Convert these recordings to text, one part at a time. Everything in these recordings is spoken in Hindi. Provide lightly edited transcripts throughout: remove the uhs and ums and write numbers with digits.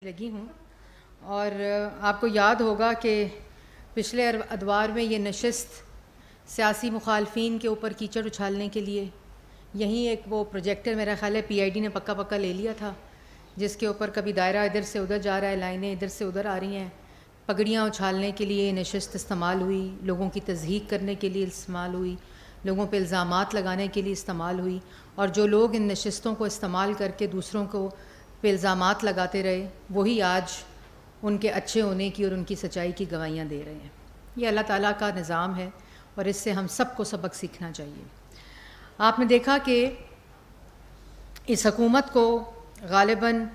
लगी हूँ। और आपको याद होगा कि पिछले अदवार में ये नशिस्त सियासी मुखालफिन के ऊपर कीचड़ उछालने के लिए यहीं एक वो प्रोजेक्टर मेरा ख्याल है पीआईडी ने पक्का ले लिया था, जिसके ऊपर कभी दायरा इधर से उधर जा रहा है, लाइनें इधर से उधर आ रही हैं। पगड़ियाँ उछालने के लिए नशिस्त इस्तेमाल हुई, लोगों की तज़हीक करने के लिए इस्तेमाल हुई, लोगों पे इल्ज़ामात लगाने के लिए इस्तेमाल हुई। और जो लोग इन नशिस्तों को इस्तेमाल करके दूसरों को पे इल्ज़ामात लगाते रहे, वही आज उनके अच्छे होने की और उनकी सच्चाई की गवाहियाँ दे रहे हैं। ये अल्लाह ताला का निज़ाम है और इससे हम सबको सबक सीखना चाहिए। आपने देखा कि इस हुकूमत को ग़ालिबन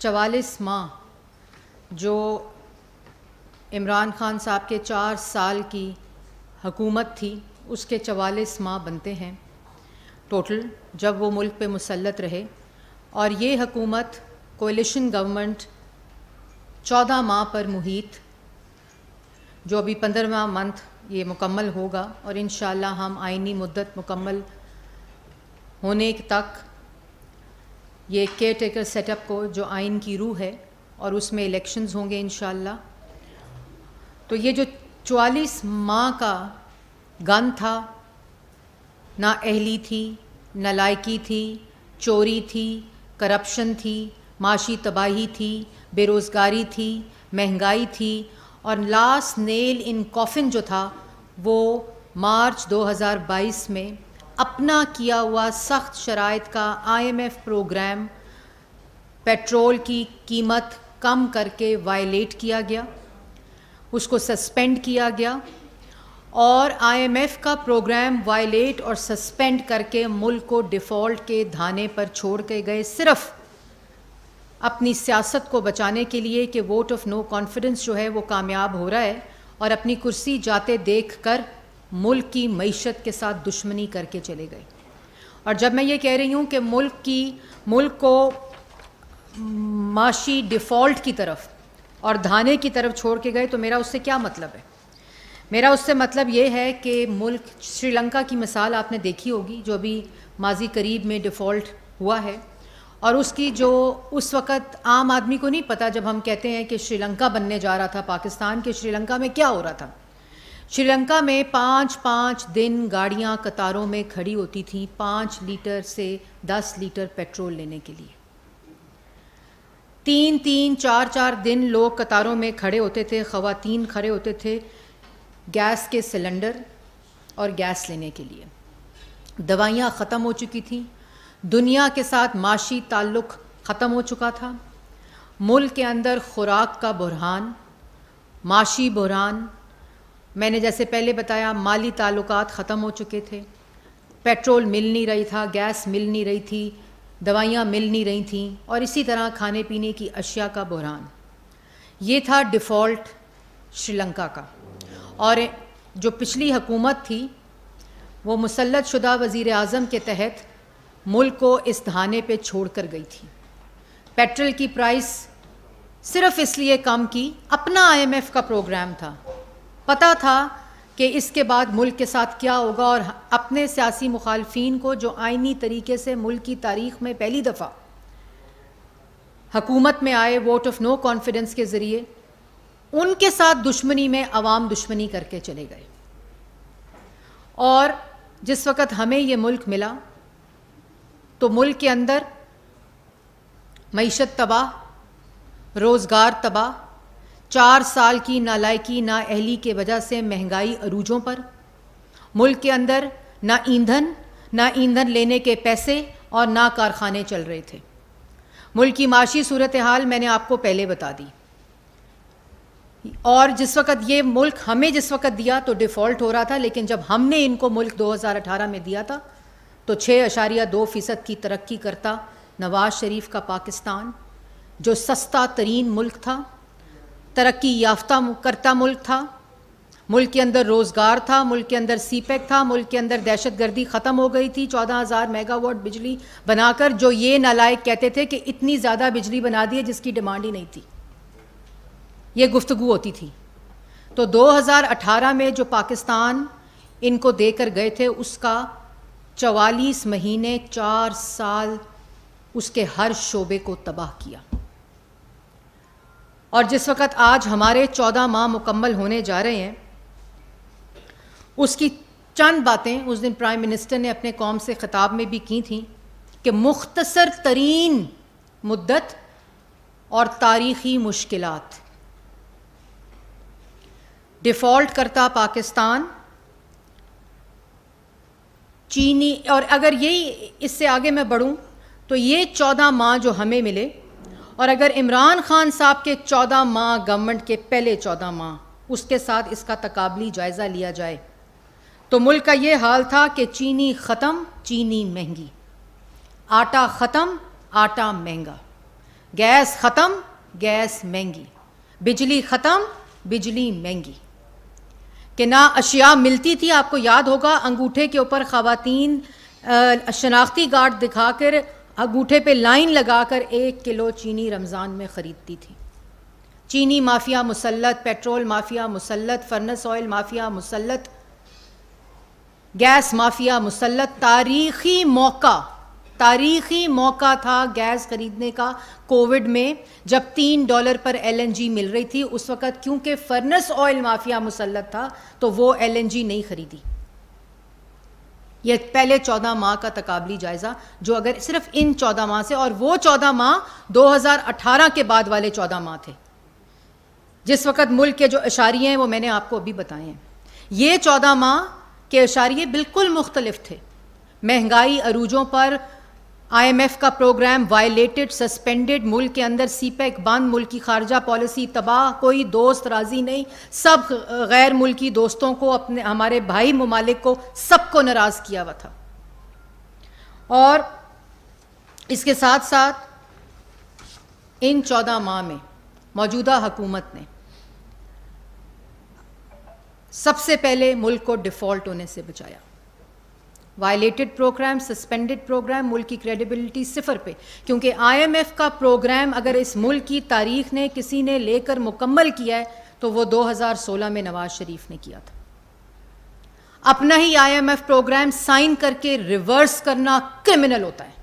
44 माह जो इमरान खान साहब के 4 साल की हुकूमत थी, उसके 44 माह बनते हैं टोटल जब वो मुल्क पे मुसल्लत रहे। और ये हुकूमत कोalition गवर्नमेंट 14 माह पर मुहीत, जो अभी 15वां मंथ ये मुकम्मल होगा और इंशाअल्लाह हम आइनी मुद्दत मुकम्मल होने तक ये केयर टेकर सेटअप को जो आइन की रूह है और उसमें इलेक्शंस होंगे इंशाअल्लाह। तो ये जो 44 माह का गन था, ना अहली थी, नालायकी थी, चोरी थी, करप्शन थी, माशी तबाही थी, बेरोज़गारी थी, महंगाई थी, और लास्ट नेल इन कॉफिन जो था वो मार्च 2022 में अपना किया हुआ सख्त शराइत का IMF प्रोग्राम पेट्रोल की कीमत कम करके वायलेट किया गया, उसको सस्पेंड किया गया। और IMF का प्रोग्राम वायलेट और सस्पेंड करके मुल्क को डिफ़ॉल्ट के धाने पर छोड़ के गए, सिर्फ़ अपनी सियासत को बचाने के लिए कि वोट ऑफ नो कॉन्फिडेंस जो है वो कामयाब हो रहा है, और अपनी कुर्सी जाते देख कर मुल्क की मईशत के साथ दुश्मनी करके चले गए। और जब मैं ये कह रही हूँ कि मुल्क को माशी डिफ़ॉल्ट की तरफ और धाने की तरफ छोड़ के गए, तो मेरा उससे क्या मतलब है? मेरा उससे मतलब ये है कि मुल्क श्रीलंका की मिसाल आपने देखी होगी, जो अभी माजी करीब में डिफ़ॉल्ट हुआ है। और उसकी जो उस वक़्त आम आदमी को नहीं पता, जब हम कहते हैं कि श्रीलंका बनने जा रहा था पाकिस्तान के, श्रीलंका में क्या हो रहा था। श्रीलंका में 5-5 दिन गाड़ियाँ कतारों में खड़ी होती थीं 5 लीटर से 10 लीटर पेट्रोल लेने के लिए। 3-3, 4-4 दिन लोग कतारों में खड़े होते थे, ख़वातीन खड़े होते थे गैस के सिलेंडर और गैस लेने के लिए। दवाइयाँ ख़त्म हो चुकी थीं, दुनिया के साथ माशी ताल्लुक़ ख़त्म हो चुका था, मुल्क के अंदर खुराक का बुरहान, माशी बुरहान, मैंने जैसे पहले बताया माली ताल्लुकात ख़त्म हो चुके थे, पेट्रोल मिल नहीं रही था, गैस मिल नहीं रही थी, दवाइयाँ मिल नहीं रही थीं, और इसी तरह खाने पीने की अशिया का बुरहान। ये था डिफ़ॉल्ट श्रीलंका का। और जो पिछली हुकूमत थी वो मुसल्लत शुदा वज़ीर आज़म के तहत मुल्क को इस धाने पे छोड़ कर गई थी। पेट्रोल की प्राइस सिर्फ़ इसलिए कम की, अपना IMF का प्रोग्राम था, पता था कि इसके बाद मुल्क के साथ क्या होगा, और अपने सियासी मुखालफिन को जो आइनी तरीके से मुल्क की तारीख़ में पहली दफ़ा हुकूमत में आए वोट ऑफ नो कॉन्फिडेंस के ज़रिए, उनके साथ दुश्मनी में अवाम दुश्मनी करके चले गए। और जिस वक़्त हमें ये मुल्क मिला तो मुल्क के अंदर मईशत तबाह, रोज़गार तबाह, 4 साल की नालायकी नाअहली के वजह से महंगाई अरूजों पर, मुल्क के अंदर ना ईंधन लेने के पैसे और ना कारखाने चल रहे थे। मुल्क की माशी सूरत हाल मैंने आपको पहले बता दी। और जिस वक़्त ये मुल्क हमें जिस वक़्त दिया तो डिफ़ॉल्ट हो रहा था, लेकिन जब हमने इनको मुल्क 2018 में दिया था तो 6.2% की तरक्की करता नवाज़ शरीफ का पाकिस्तान, जो सस्ता तरीन मुल्क था, तरक्की याफ्ता करता मुल्क था, मुल्क के अंदर रोज़गार था, मुल्क के अंदर सीपेक था, मुल्क के अंदर दहशतगर्दी ख़त्म हो गई थी, 14,000 मेगावाट बिजली बनाकर, जो ये नालायक कहते थे कि इतनी ज़्यादा बिजली बना दी है जिसकी डिमांड ही नहीं थी, ये गुफ्तगू होती थी। तो 2018 में जो पाकिस्तान इनको देकर गए थे, उसका 44 महीने 4 साल उसके हर शोबे को तबाह किया। और जिस वक़्त आज हमारे 14 माह मुकम्मल होने जा रहे हैं, उसकी चंद बातें उस दिन प्राइम मिनिस्टर ने अपने कौम से ख़िताब में भी की थी कि मुख्तसर तरीन मुद्दत और तारीख़ी मुश्किलात, डिफ़ॉल्ट करता पाकिस्तान, चीनी, और अगर यही इससे आगे मैं बढ़ूं तो ये 14 माह जो हमें मिले, और अगर इमरान खान साहब के 14 माह गवर्नमेंट के पहले 14 माह उसके साथ इसका तकाबली जायज़ा लिया जाए तो मुल्क का ये हाल था कि चीनी ख़त्म, चीनी महंगी, आटा ख़त्म, आटा महंगा, गैस ख़त्म, गैस महंगी, बिजली ख़त्म, बिजली महंगी, कि ना अशिया मिलती थी। आपको याद होगा अंगूठे के ऊपर ख़वातीन शनाख्ती कार्ड दिखाकर अंगूठे पे लाइन लगाकर 1 किलो चीनी रमज़ान में ख़रीदती थी। चीनी माफिया मुसल्लत, पेट्रोल माफिया मुसल्लत, फर्नेस ऑयल माफिया मुसल्लत, गैस माफिया मुसल्लत। तारीख़ी मौका था गैस ख़रीदने का कोविड में, जब $3 पर LNG मिल रही थी। उस वक़्त क्योंकि फर्नेस ऑयल माफिया मुसल्लत था तो वो LNG नहीं ख़रीदी। ये पहले 14 माह का तकाबली जायज़ा, जो अगर सिर्फ इन 14 माह से, और वो 14 माह 2018 के बाद वाले 14 माह थे, जिस वक़्त मुल्क के जो इशारिये हैं वो मैंने आपको अभी बताए हैं। ये 14 माह के इशारिये बिल्कुल मुख्तलिफ थे। महंगाई अरूजों पर, IMF का प्रोग्राम वायलेटेड, सस्पेंडेड, मुल्क के अंदर CPEC बंद, मुल्क की खारजा पॉलिसी तबाह, कोई दोस्त राज़ी नहीं, सब गैर मुल्की दोस्तों को, अपने हमारे भाई ममालिक को, सबको नाराज़ किया हुआ था। और इसके साथ साथ इन 14 माह में मौजूदा हुकूमत ने सबसे पहले मुल्क को डिफ़ॉल्ट होने से बचाया। वायलेटेड प्रोग्राम, सस्पेंडेड प्रोग्राम, मुल्क की क्रेडिबिलिटी सिफर पे, क्योंकि IMF का प्रोग्राम अगर इस मुल्क की तारीख ने किसी ने लेकर मुकम्मल किया है तो वो 2016 में नवाज शरीफ ने किया था। अपना ही IMF प्रोग्राम साइन करके रिवर्स करना क्रिमिनल होता है,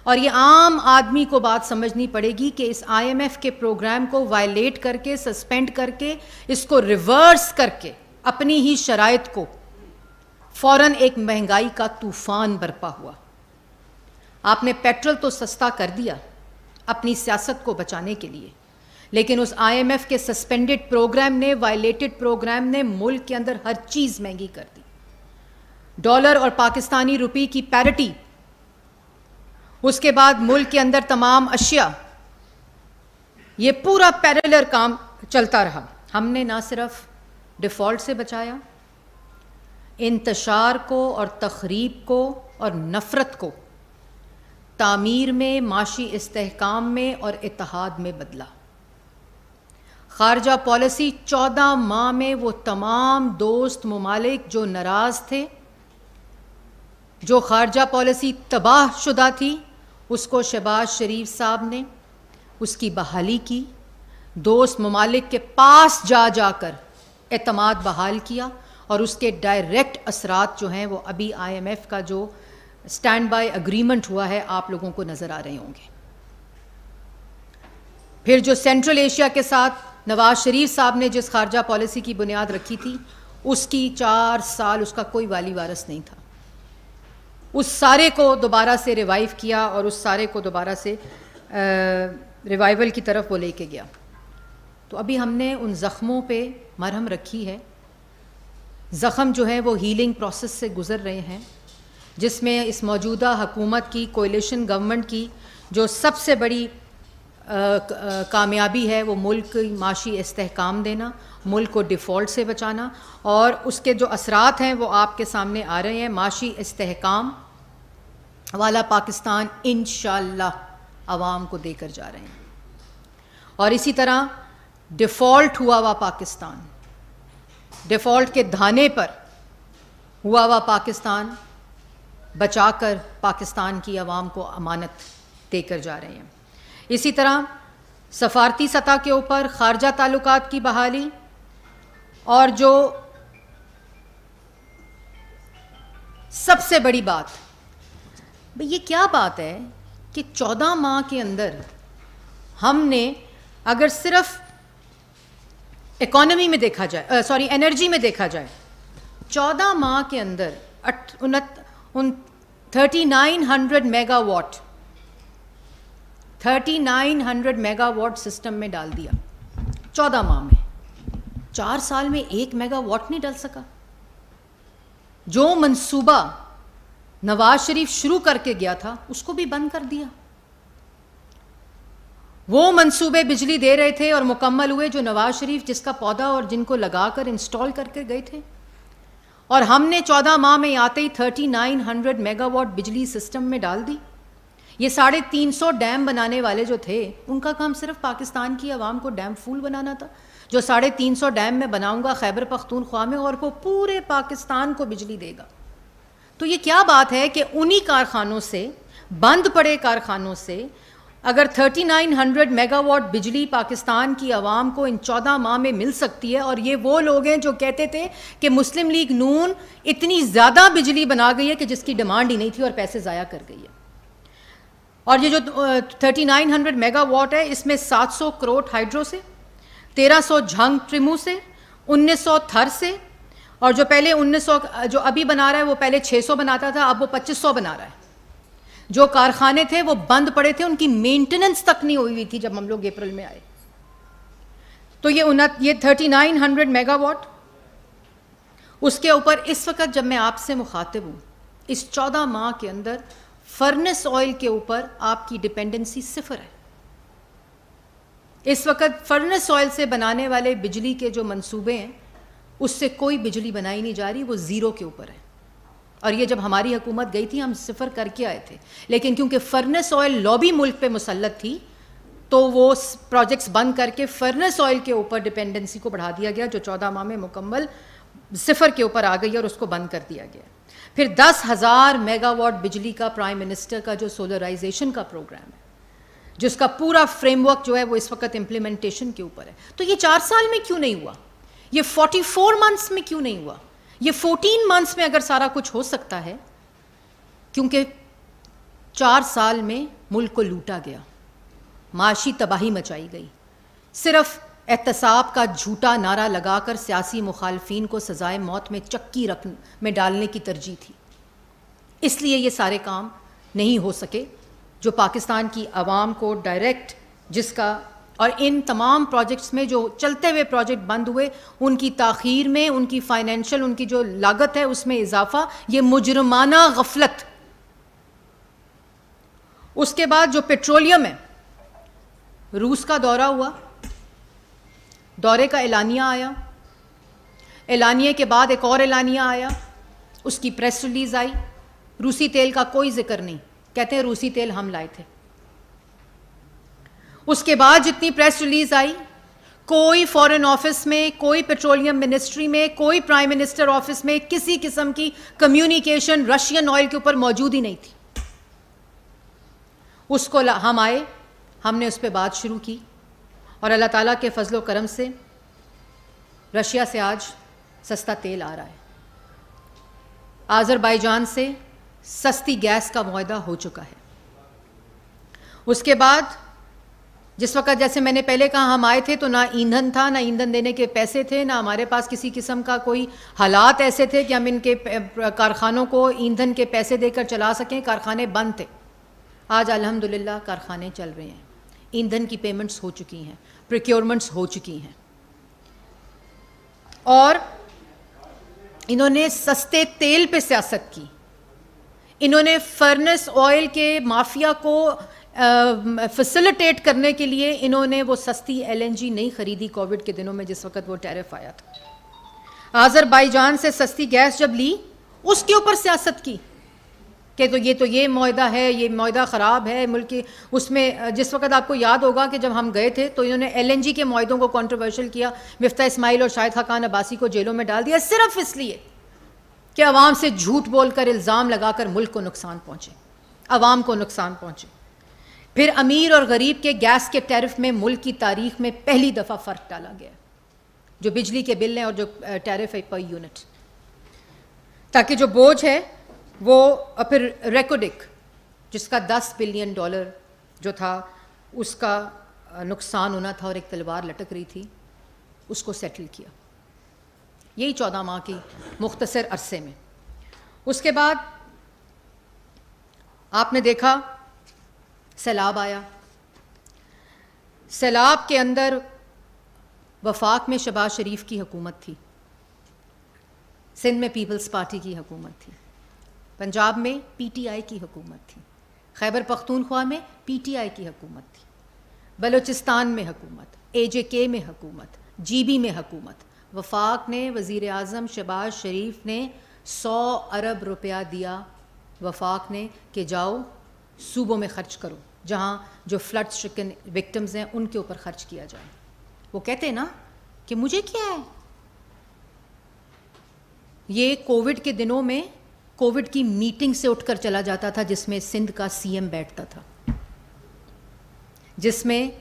और ये आम आदमी को बात समझनी पड़ेगी कि इस IMF के प्रोग्राम को वायलेट करके, सस्पेंड करके, इसको रिवर्स करके अपनी ही शराइत को फ़ौरन एक महंगाई का तूफ़ान बरपा हुआ। आपने पेट्रोल तो सस्ता कर दिया अपनी सियासत को बचाने के लिए, लेकिन उस IMF के सस्पेंडेड प्रोग्राम ने, वायलेटेड प्रोग्राम ने मुल्क के अंदर हर चीज़ महंगी कर दी। डॉलर और पाकिस्तानी रुपये की पैरिटी, उसके बाद मुल्क के अंदर तमाम अशिया, ये पूरा पैरेलल काम चलता रहा। हमने ना सिर्फ डिफ़ॉल्ट से बचाया, इंतशार को और तखरीब को और नफ़रत को तामीर में, माशी इस्तेहकाम में और इत्तेहाद में बदला। खारजा पॉलिसी 14 माह में वो तमाम दोस्त ममालिक जो नाराज़ थे, जो खारजा पॉलिसी तबाह शुदा थी, उसको शहबाज शरीफ साहब ने उसकी बहाली की, दोस्त ममालिक के पास जा जाकर एतमाद बहाल किया, और उसके डायरेक्ट असरात जो हैं वो अभी IMF का जो स्टैंड बाय अग्रीमेंट हुआ है आप लोगों को नज़र आ रहे होंगे। फिर जो सेंट्रल एशिया के साथ नवाज शरीफ साहब ने जिस खारजा पॉलिसी की बुनियाद रखी थी, उसकी 4 साल उसका कोई वाली वारस नहीं था। उस सारे को दोबारा से रिवाइव किया और उस सारे को दोबारा से रिवाइवल की तरफ वो लेके गया। तो अभी हमने उन ज़ख्मों पे मरहम रखी है। ज़ख़म जो है वो हीलिंग प्रोसेस से गुज़र रहे हैं, जिसमें इस मौजूदा हुकूमत की, कोalition गवर्नमेंट की जो सबसे बड़ी कामयाबी है वो मुल्क की माशी इस्तेहकाम देना, मुल्क को डिफ़ॉल्ट से बचाना, और उसके जो असरात हैं वो आपके सामने आ रहे हैं। माशी इस्तेहकाम वाला पाकिस्तान इंशाअल्लाह आवाम को देकर जा रहे हैं, और इसी तरह डिफ़ॉल्ट हुआ हुआ पाकिस्तान, डिफ़ॉल्ट के धाने पर हुआ हुआ पाकिस्तान बचाकर पाकिस्तान की आवाम को अमानत देकर जा रहे हैं। इसी तरह सफारती सतह के ऊपर खारजा ताल्लुकात की बहाली, और जो सबसे बड़ी बात, ये क्या बात है कि 14 माह के अंदर हमने अगर सिर्फ इकोनॉमी में देखा जाए, सॉरी एनर्जी में देखा जाए, 14 माह के अंदर 3900 मेगावाट 3900 मेगावाट सिस्टम में डाल दिया 14 माह में। 4 साल में 1 मेगावाट नहीं डाल सका। जो मंसूबा नवाज शरीफ शुरू करके गया था उसको भी बंद कर दिया। वो मंसूबे बिजली दे रहे थे और मुकम्मल हुए जो नवाज शरीफ जिसका पौधा और जिनको लगाकर इंस्टॉल करके गए थे, और हमने 14 माह में आते ही 3900 मेगावाट बिजली सिस्टम में डाल दी। ये 350 डैम बनाने वाले जो थे उनका काम सिर्फ पाकिस्तान की आवाम को डैम फूल बनाना था। जो 350 डैम में बनाऊंगा खैबर पख्तूनख्वा में, और वो पूरे पाकिस्तान को बिजली देगा। तो ये क्या बात है कि उन्हीं कारखानों से, बंद पड़े कारखानों से अगर 3900 मेगावाट बिजली पाकिस्तान की आवाम को इन 14 माह में मिल सकती है, और ये वो लोग हैं जो कहते थे कि मुस्लिम लीग नून इतनी ज़्यादा बिजली बना गई है कि जिसकी डिमांड ही नहीं थी और पैसे ज़ाया कर गई है। और ये जो 3900 मेगावाट है इसमें 700 करोड़ हाइड्रो से, 1300 झंग ट्रिमू से, 1900 थर से, और जो पहले 1900 जो अभी बना रहा है वो पहले 600 बनाता था, अब वो 2500 बना रहा है। जो कारखाने थे वो बंद पड़े थे, उनकी मेंटेनेंस तक नहीं हुई थी जब हम लोग अप्रैल में आए। तो ये 3900 मेगावाट, उसके ऊपर इस वक्त जब मैं आपसे मुखातिब हूँ, इस 14 माह के अंदर फर्नेस ऑयल के ऊपर आपकी डिपेंडेंसी 0 है। इस वक्त फर्नेस ऑयल से बनाने वाले बिजली के जो मंसूबे हैं उससे कोई बिजली बनाई नहीं जा रही, वो 0 के ऊपर है। और ये जब हमारी हुकूमत गई थी हम 0 करके आए थे, लेकिन क्योंकि फर्नेस ऑयल लॉबी मुल्क पे मुसल्लत थी तो वो प्रोजेक्ट्स बंद करके फर्नेस ऑयल के ऊपर डिपेंडेंसी को बढ़ा दिया गया, जो 14 माह में मुकम्मल 0 के ऊपर आ गई और उसको बंद कर दिया गया। फिर 10,000 मेगावाट बिजली का प्राइम मिनिस्टर का जो सोलराइजेशन का प्रोग्राम है, जिसका पूरा फ्रेमवर्क जो है वो इस वक्त इम्प्लीमेंटेशन के ऊपर है। तो ये 4 साल में क्यों नहीं हुआ? ये 44 मंथ्स में क्यों नहीं हुआ? ये 14 मंथ्स में अगर सारा कुछ हो सकता है, क्योंकि 4 साल में मुल्क को लूटा गया, माशी तबाही मचाई गई। सिर्फ एहतसाब का झूठा नारा लगाकर सियासी मुखालफीन को सजाए मौत में चक्की रख में डालने की तरजीह थी। इसलिए ये सारे काम नहीं हो सके जो पाकिस्तान की आवाम को डायरेक्ट, जिसका, और इन तमाम प्रोजेक्ट्स में जो चलते हुए प्रोजेक्ट बंद हुए उनकी ताख़ीर में, उनकी फाइनेंशियल, उनकी जो लागत है उसमें इजाफा, ये मुजरमाना गफलत। उसके बाद जो पेट्रोलियम है, रूस का दौरा हुआ, दौरे का एलानिया आया, एलानिया के बाद एक और एलानिया आया, उसकी प्रेस रिलीज आई, रूसी तेल का कोई जिक्र नहीं, कहते हैं रूसी तेल हम लाए थे। उसके बाद जितनी प्रेस रिलीज आई, कोई फॉरेन ऑफिस में, कोई पेट्रोलियम मिनिस्ट्री में, कोई प्राइम मिनिस्टर ऑफिस में किसी किस्म की कम्युनिकेशन रशियन ऑयल के ऊपर मौजूद ही नहीं थी। उसको हम आए, हमने उस पर बात शुरू की, और अल्लाह ताला के फजलो करम से रशिया से आज सस्ता तेल आ रहा है। आज़रबाईजान से सस्ती गैस का मुआहदा हो चुका है। उसके बाद जिस वक्त, जैसे मैंने पहले कहा, हम आए थे तो ना ईंधन था, ना ईंधन देने के पैसे थे, ना हमारे पास किसी किस्म का कोई हालात ऐसे थे कि हम इनके कारखानों को ईंधन के पैसे देकर चला सकें। कारखाने बंद थे। आज अल्हम्दुलिल्लाह कारखाने चल रहे हैं, ईंधन की पेमेंट्स हो चुकी हैं, प्रोक्योरमेंट्स हो चुकी हैं, और इन्होंने सस्ते तेल पे सियासत की। इन्होंने फर्नेस ऑयल के माफिया को फैसिलिटेट करने के लिए इन्होंने वो सस्ती LNG नहीं खरीदी कोविड के दिनों में, जिस वक्त वो टैरिफ आया था। आज़रबाईजान से सस्ती गैस जब ली, उसके ऊपर सियासत की कि तो ये मुआहदा है, ये मुआहदा ख़राब है मुल्क की। उसमें जिस वक्त आपको याद होगा कि जब हम गए थे तो इन्होंने LNG के मुआहदों को कंट्रोवर्शियल किया, मिफ्ता इस्माइल और शाहिद खान अब्बासी को जेलों में डाल दिया, सिर्फ इसलिए कि अवाम से झूठ बोलकर, इल्ज़ाम लगाकर मुल्क को नुकसान पहुँचे, अवाम को नुकसान पहुँचे। फिर अमीर और गरीब के गैस के टैरिफ में मुल्क की तारीख में पहली दफ़ा फ़र्क डाला गया, जो बिजली के बिल हैं और जो टैरिफ है पर यूनिट, ताकि जो बोझ है वो, फिर रेकोडिक जिसका $10 बिलियन जो था उसका नुकसान होना था और एक तलवार लटक रही थी, उसको सेटल किया, यही 14 माह की मुख्तसर अरसे में। उसके बाद आपने देखा सैलाब आया। सैलाब के अंदर वफाक में शहबाज शरीफ की हुकूमत थी, सिंध में पीपल्स पार्टी की हुकूमत थी, पंजाब में पीटीआई की हुकूमत थी, खैबर पख्तूनख्वा में पीटीआई की हुकूमत थी, बलूचिस्तान में हुकूमत, एजेके में हुकूमत, जीबी में हुकूमत। वफाक ने, वज़ीर आज़म शहबाज शरीफ ने 100 अरब रुपया दिया वफाक ने कि जाओ सूबों में ख़र्च करो, जहाँ जो फ्लड स्ट्रिकन विक्टिम्स हैं उनके ऊपर ख़र्च किया जाए। वो कहते हैं ना कि मुझे क्या है। ये कोविड के दिनों में कोविड की मीटिंग से उठकर चला जाता था, जिसमें सिंध का सीएम बैठता था, जिसमें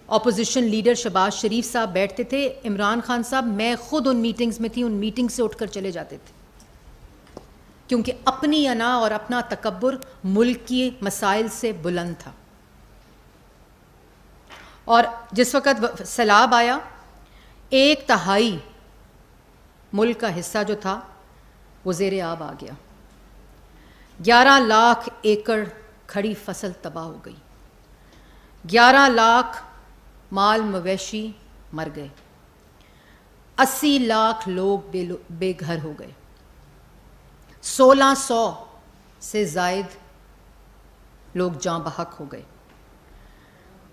ऑपोजिशन लीडर शहबाज शरीफ साहब बैठते थे, इमरान खान साहब, मैं खुद उन मीटिंग्स में थी, उन मीटिंग से उठकर चले जाते थे, क्योंकि अपनी अना और अपना तकब्बुर मुल्क के मसाइल से बुलंद था। और जिस वक़्त सैलाब आया, 1/3 मुल्क का हिस्सा जो था वो ज़ेरे आब आ गया। 11 लाख एकड़ खड़ी फसल तबाह हो गई, 11 लाख माल मवेशी मर गए, 80 लाख लोग बेघर हो गए, 1600 से ज़ायद लोग जाँ बहक हो गए।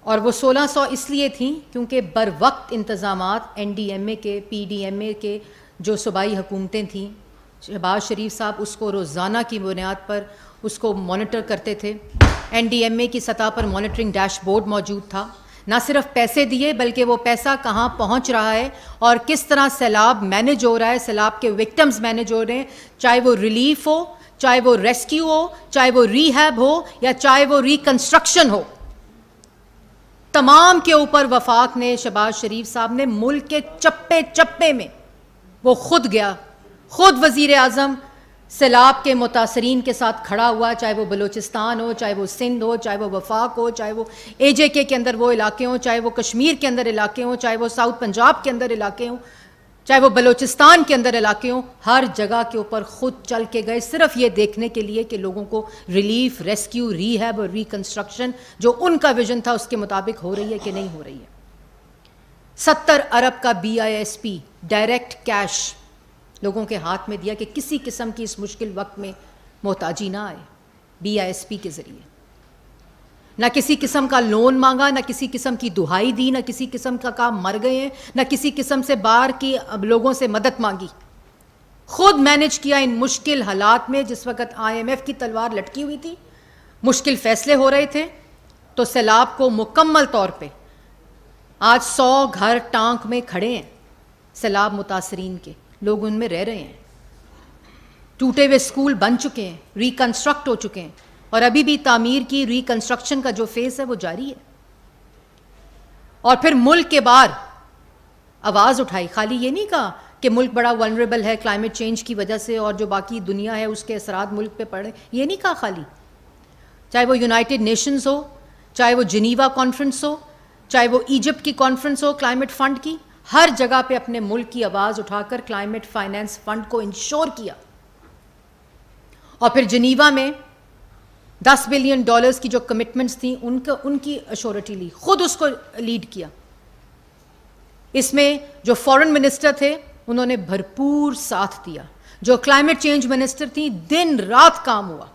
और वो 1600 इसलिए थी क्योंकि बर वक्त इंतज़ामात NDMA के, PDMA के जो सूबाई हुकूमतें थीं, शहबाज शरीफ साहब उसको रोज़ाना की बुनियाद पर उसको मॉनिटर करते थे। NDMA की सतह पर मॉनिटरिंग डैशबोर्ड मौजूद था। ना सिर्फ पैसे दिए बल्कि वो पैसा कहाँ पहुँच रहा है और किस तरह सैलाब मैनेज हो रहा है, सैलाब के विक्टिम्स मैनेज हो रहे हैं, चाहे वो रिलीफ हो, चाहे वो रेस्क्यू हो, चाहे वो रीहैब हो या चाहे वो रिकन्स्ट्रक्शन हो, तमाम के ऊपर वफाक ने, शहबाज शरीफ साहब ने मुल्क के चप्पे चप्पे में वो खुद गया, खुद वज़ीर आज़म सैलाब के मुतासरीन के साथ खड़ा हुआ, चाहे वो बलूचिस्तान हो, चाहे वो सिंध हो, चाहे वो वफाक हो, चाहे वो AJK के अंदर वो इलाके हों, चाहे वो कश्मीर के अंदर इलाके हों, चाहे वो साउथ पंजाब के अंदर इलाके हों, चाहे वो बलूचिस्तान के अंदर इलाके हों, हर जगह के ऊपर खुद चल के गए, सिर्फ ये देखने के लिए कि लोगों को रिलीफ, रेस्क्यू, रीहैब और रिकन्स्ट्रक्शन जो उनका विजन था उसके मुताबिक हो रही है कि नहीं हो रही है। 70 अरब का BISP डायरेक्ट कैश लोगों के हाथ में दिया कि किसी किस्म की इस मुश्किल वक्त में मोहताजी ना आए। BISP के ज़रिए ना किसी किस्म का लोन मांगा, ना किसी किस्म की दुहाई दी, ना किसी किस्म का काम मर गए हैं, ना किसी किस्म से बाहर की लोगों से मदद मांगी, खुद मैनेज किया इन मुश्किल हालात में। जिस वक्त IMF की तलवार लटकी हुई थी, मुश्किल फ़ैसले हो रहे थे, तो सैलाब को मुकम्मल तौर पे आज 100 घर टांक में खड़े हैं, सैलाब मुतासरीन के लोग उनमें रह रहे हैं, टूटे हुए स्कूल बन चुके हैं, रिकन्स्ट्रक्ट हो चुके हैं, और अभी भी तामीर की रिकन्स्ट्रक्शन का जो फेस है वो जारी है। और फिर मुल्क के बाहर आवाज़ उठाई, खाली ये नहीं कहा कि मुल्क बड़ा वल्नरेबल है क्लाइमेट चेंज की वजह से और जो बाकी दुनिया है उसके असरात मुल्क पे पड़े, ये नहीं कहा खाली। चाहे वो यूनाइटेड नेशंस हो, चाहे वो जिनीवा कॉन्फ्रेंस हो, चाहे वो इजिप्ट की कॉन्फ्रेंस हो क्लाइमेट फ़ंड की, हर जगह पे अपने मुल्क की आवाज़ उठाकर क्लाइमेट फाइनेंस फंड को इंश्योर किया। और फिर जिनीवा में $10 बिलियन की जो कमिटमेंट्स थी उनकी अश्योरिटी ली, खुद उसको लीड किया। इसमें जो फॉरेन मिनिस्टर थे उन्होंने भरपूर साथ दिया, जो क्लाइमेट चेंज मिनिस्टर थी दिन रात काम हुआ।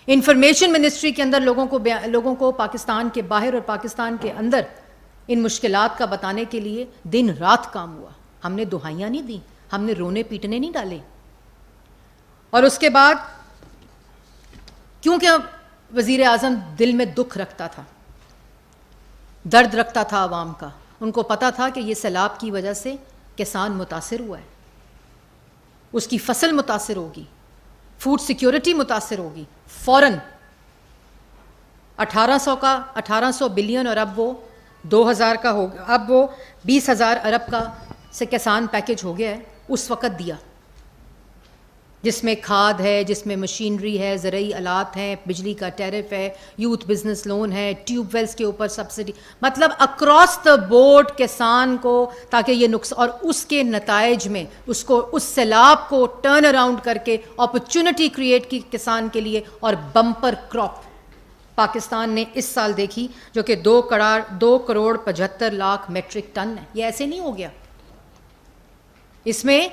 इंफॉर्मेशन मिनिस्ट्री के अंदर लोगों को पाकिस्तान के बाहर और पाकिस्तान के अंदर इन मुश्किलात का बताने के लिए दिन रात काम हुआ। हमने दुहाइयाँ नहीं दी, हमने रोने पीटने नहीं डाले। और उसके बाद क्योंकि वज़ीर आज़म दिल में दुख रखता था, दर्द रखता था आवाम का, उनको पता था कि ये सैलाब की वजह से किसान मुतासिर हुआ है, उसकी फसल मुतासिर होगी, फूड सिक्योरिटी मुतासिर होगी। फ़ौरन 1800 बिलियन और अब वो 2000 का हो गया, अब वो 20,000 अरब का से किसान पैकेज हो गया है, उस वक़्त दिया। जिसमें खाद है, जिसमें मशीनरी है, ज़रूरी आलात हैं, बिजली का टैरिफ है, यूथ बिजनेस लोन है, ट्यूबवेल्स के ऊपर सब्सिडी, मतलब अक्रॉस द बोर्ड किसान को, ताकि ये नुकसान और उसके नताइज में उसको उस सैलाब को टर्न अराउंड करके अपॉर्चुनिटी क्रिएट की किसान के लिए। और बम्पर क्रॉप पाकिस्तान ने इस साल देखी जो कि 2 करोड़ 75 लाख मेट्रिक टन है। ये ऐसे नहीं हो गया, इसमें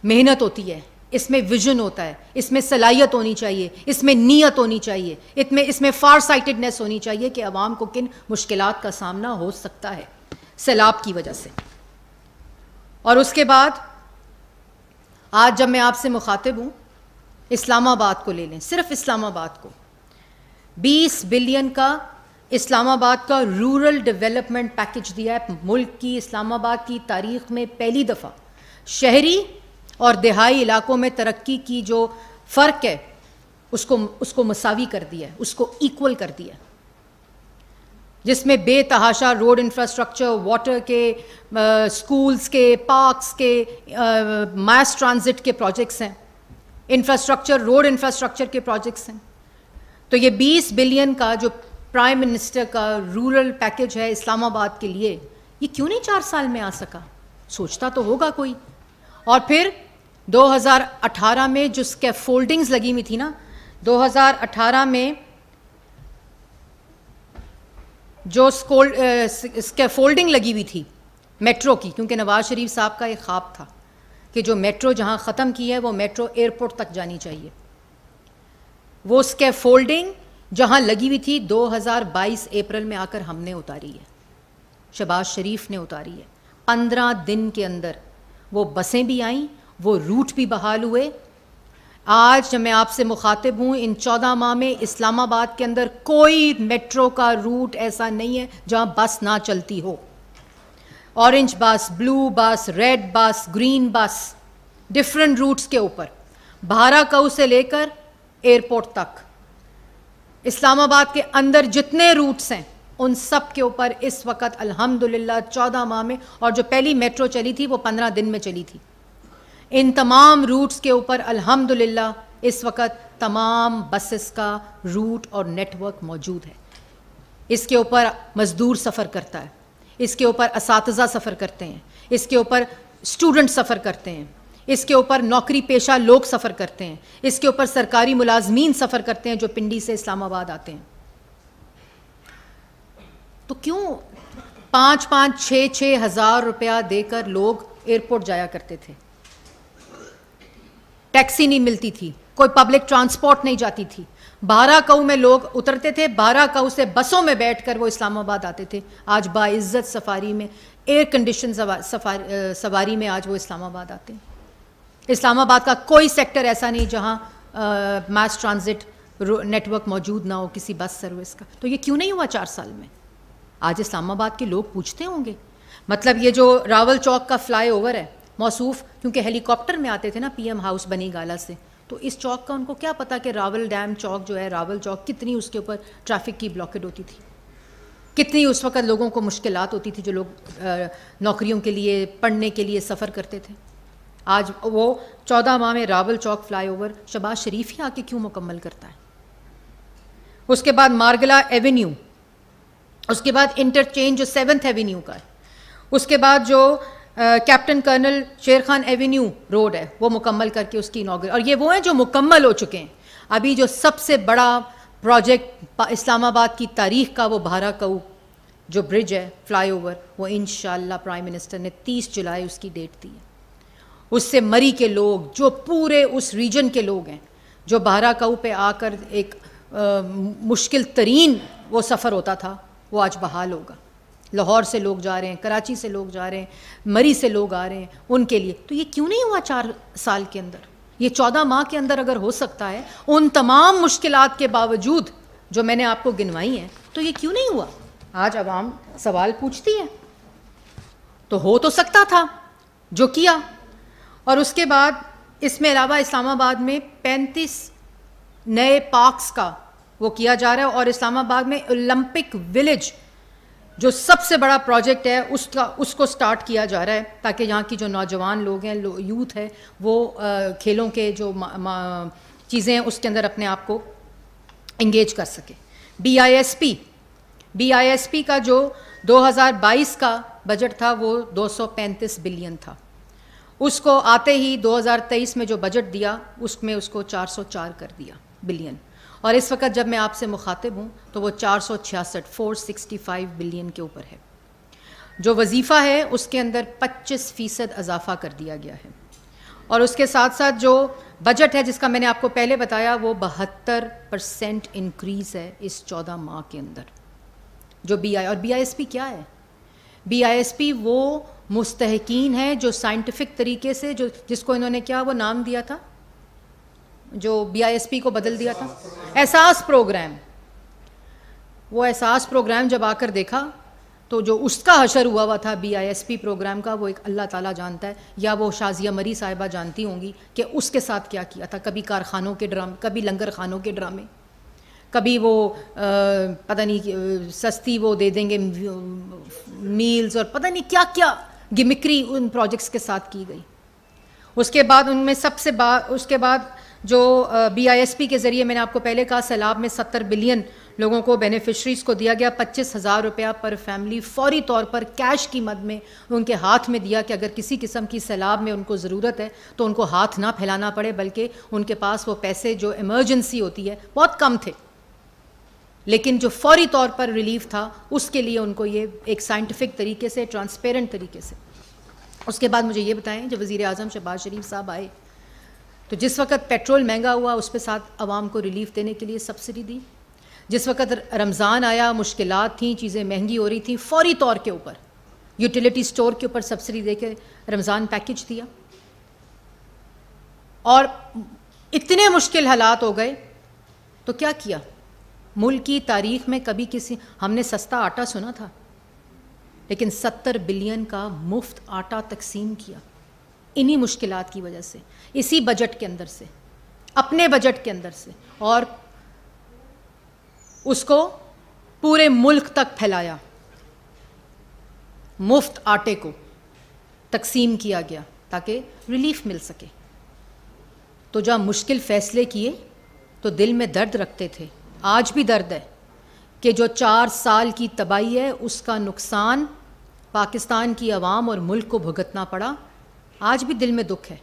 मेहनत होती है, इसमें विजन होता है, इसमें सलाहियत होनी चाहिए, इसमें नीयत होनी चाहिए, इसमें फार साइटेडनेस होनी चाहिए कि अवाम को किन मुश्किलात का सामना हो सकता है सैलाब की वजह से। और उसके बाद आज जब मैं आपसे मुखातिब हूँ, इस्लामाबाद को ले लें, सिर्फ इस्लामाबाद को 20 बिलियन का इस्लामाबाद का रूरल डेवलपमेंट पैकेज दिया है। मुल्क की, इस्लामाबाद की तारीख में पहली दफ़ा शहरी और देहाई इलाकों में तरक्की की जो फ़र्क है उसको मसावी कर दिया है, उसको इक्वल कर दिया है, जिसमें बेतहाशा रोड इंफ्रास्ट्रक्चर, वाटर के, स्कूल्स के, पार्क्स के, मास ट्रांजिट के प्रोजेक्ट्स हैं, इंफ्रास्ट्रक्चर, रोड इंफ्रास्ट्रक्चर के प्रोजेक्ट्स हैं। तो ये 20 बिलियन का जो प्राइम मिनिस्टर का रूरल पैकेज है इस्लामाबाद के लिए, ये क्यों नहीं 4 साल में आ सका? सोचता तो होगा कोई। और फिर 2018 में जो स्कैफोल्डिंग्स लगी हुई थी ना, 2018 में जो स्कैफोल्डिंग लगी हुई थी मेट्रो की, क्योंकि नवाज शरीफ साहब का एक ख्वाब था कि जो मेट्रो जहां ख़त्म की है वो मेट्रो एयरपोर्ट तक जानी चाहिए। वो स्कैफोल्डिंग जहां लगी हुई थी 2022 अप्रैल में आकर हमने उतारी है, शहबाज शरीफ ने उतारी है। 15 दिन के अंदर वो बसें भी आईं, वो रूट भी बहाल हुए। आज जब मैं आपसे मुखातिब हूँ, इन 14 माह में इस्लामाबाद के अंदर कोई मेट्रो का रूट ऐसा नहीं है जहाँ बस ना चलती हो। ऑरेंज बस, ब्लू बस, रेड बस, ग्रीन बस, डिफरेंट रूट्स के ऊपर, भाराकऊ से लेकर एयरपोर्ट तक, इस्लामाबाद के अंदर जितने रूट्स हैं उन सब के ऊपर इस वक्त अल्हम्दुलिल्लाह 14 माह में, और जो पहली मेट्रो चली थी वो 15 दिन में चली थी, इन तमाम रूट्स के ऊपर अल्हम्दुलिल्लाह इस वक्त तमाम बसेस का रूट और नेटवर्क मौजूद है। इसके ऊपर मज़दूर सफ़र करता है, इसके ऊपर असातिज़ा सफ़र करते हैं, इसके ऊपर स्टूडेंट सफ़र करते हैं, इसके ऊपर नौकरी पेशा लोग सफ़र करते हैं, इसके ऊपर सरकारी मुलाजमीन सफ़र करते हैं जो पिंडी से इस्लामाबाद आते हैं। तो क्यों 5-5, 6-6 हज़ार रुपया देकर लोग एयरपोर्ट जाया करते थे? टैक्सी नहीं मिलती थी, कोई पब्लिक ट्रांसपोर्ट नहीं जाती थी, भाराकऊ में लोग उतरते थे, भाराकऊ से बसों में बैठकर वो इस्लामाबाद आते थे। आज बाइज्जत सफारी में, एयर कंडीशन सवारी में आज वो इस्लामाबाद आते हैं। इस्लामाबाद का कोई सेक्टर ऐसा नहीं जहां मास ट्रांजिट नेटवर्क मौजूद ना हो किसी बस सर्विस का। तो ये क्यों नहीं हुआ 4 साल में? आज इस्लामाबाद के लोग पूछते होंगे। मतलब ये जो रावल चौक का फ्लाई ओवर है, मौसूफ क्योंकि हेलीकॉप्टर में आते थे ना पीएम हाउस बनी गाला से, तो इस चौक का उनको क्या पता कि रावल डैम चौक जो है, रावल चौक, कितनी उसके ऊपर ट्रैफिक की ब्लॉकेड होती थी, कितनी उस वक्त लोगों को मुश्किलात होती थी जो लोग नौकरियों के लिए, पढ़ने के लिए सफ़र करते थे। आज वो 14 माह में रावल चौक फ्लाई ओवर शहबाज शरीफ ही आके क्यों मुकम्मल करता है? उसके बाद मार्गला एवेन्यू, उसके बाद इंटरचेंज जो 7th एवेन्यू का है, उसके बाद जो कैप्टन कर्नल शेर खान एवेन्यू रोड है वो मुकम्मल करके उसकी इनॉग्रेशन, और ये वो हैं जो मुकम्मल हो चुके हैं। अभी जो सबसे बड़ा प्रोजेक्ट इस्लामाबाद की तारीख का वो भाराकऊ जो ब्रिज है, फ्लाई ओवर, वो इंशाअल्लाह प्राइम मिनिस्टर ने 30 जुलाई उसकी डेट दी है। उससे मरी के लोग, जो पूरे उस रीजन के लोग हैं, जो भाराकऊ पे आकर एक मुश्किल तरीन वो सफ़र होता था, वो आज बहाल होगा। लाहौर से लोग जा रहे हैं, कराची से लोग जा रहे हैं, मरी से लोग आ रहे हैं, उनके लिए। तो ये क्यों नहीं हुआ 4 साल के अंदर? ये 14 माह के अंदर अगर हो सकता है उन तमाम मुश्किलात के बावजूद जो मैंने आपको गिनवाई हैं, तो ये क्यों नहीं हुआ? आज अवाम सवाल पूछती है। तो हो तो सकता था जो किया। और उसके बाद इसमें अलावा इस्लामाबाद में 35 नए पार्क्स का वो किया जा रहा है, और इस्लामाबाद में ओलंपिक विलेज जो सबसे बड़ा प्रोजेक्ट है उसको स्टार्ट किया जा रहा है ताकि यहाँ की जो नौजवान लोग हैं, यूथ है, वो खेलों के जो चीज़ें हैं उसके अंदर अपने आप को इंगेज कर सके। BISP का जो 2022 का बजट था वो 235 बिलियन था। उसको आते ही 2023 में जो बजट दिया उसमें उसको 404 कर दिया बिलियन, और इस वक्त जब मैं आपसे मुखातिब हूँ तो वो 465 बिलियन के ऊपर है। जो वजीफ़ा है उसके अंदर 25% इजाफा कर दिया गया है, और उसके साथ साथ जो बजट है जिसका मैंने आपको पहले बताया वो 72% इंक्रीज़ है इस 14 माह के अंदर। जो और BISP क्या है? BISP वो मुस्तहकीन है जो साइंटिफिक तरीके से, जो जिसको इन्होंने क्या वो नाम दिया था, जो BISP को बदल दिया था, एहसास प्रोग्राम। वो एहसास प्रोग्राम जब आकर देखा तो जो उसका हशर हुआ था BISP प्रोग्राम का, वो एक अल्लाह ताला जानता है, या वो शाजिया मरी साहिबा जानती होंगी कि उसके साथ क्या किया था। कभी कारखानों के ड्रामे, कभी लंगर खानों के ड्रामे, कभी वो पता नहीं सस्ती वो दे देंगे मील्स, और पता नहीं क्या क्या गिमिक्री उन प्रोजेक्ट्स के साथ की गई। उसके बाद उनमें उसके बाद जो BISP के ज़रिए मैंने आपको पहले कहा, सैलाब में 70 बिलियन लोगों को बेनिफिशरीज़ को दिया गया। 25,000 रुपया पर फैमिली फौरी तौर पर कैश की मद में उनके हाथ में दिया कि अगर किसी किस्म की सैलाब में उनको ज़रूरत है तो उनको हाथ ना फैलाना पड़े, बल्कि उनके पास वो पैसे जो इमरजेंसी होती है बहुत कम थे, लेकिन जो फौरी तौर पर रिलीफ था उसके लिए उनको ये एक साइंटिफिक तरीके से, ट्रांसपेरेंट तरीके से। उसके बाद मुझे ये बताएं, जब वज़ीर आज़म शहबाज शरीफ साहब आए तो जिस वक्त पेट्रोल महंगा हुआ उस पर साथ आवाम को रिलीफ देने के लिए सब्सिडी दी। जिस वक्त रमज़ान आया, मुश्किलात थी, चीज़ें महंगी हो रही थी, फौरी तौर के ऊपर यूटिलिटी स्टोर के ऊपर सब्सिडी दे के रमज़ान पैकेज दिया। और इतने मुश्किल हालात हो गए तो क्या किया? मुल्क की तारीख़ में कभी हमने सस्ता आटा सुना था, लेकिन 70 बिलियन का मुफ्त आटा तकसीम किया इन्हीं मुश्किलात की वजह से, इसी बजट के अंदर से, अपने बजट के अंदर से, और उसको पूरे मुल्क तक फैलाया। मुफ्त आटे को तकसीम किया गया ताकि रिलीफ मिल सके। तो जब मुश्किल फ़ैसले किए तो दिल में दर्द रखते थे, आज भी दर्द है कि जो 4 साल की तबाही है उसका नुकसान पाकिस्तान की आवाम और मुल्क को भुगतना पड़ा। आज भी दिल में दुख है,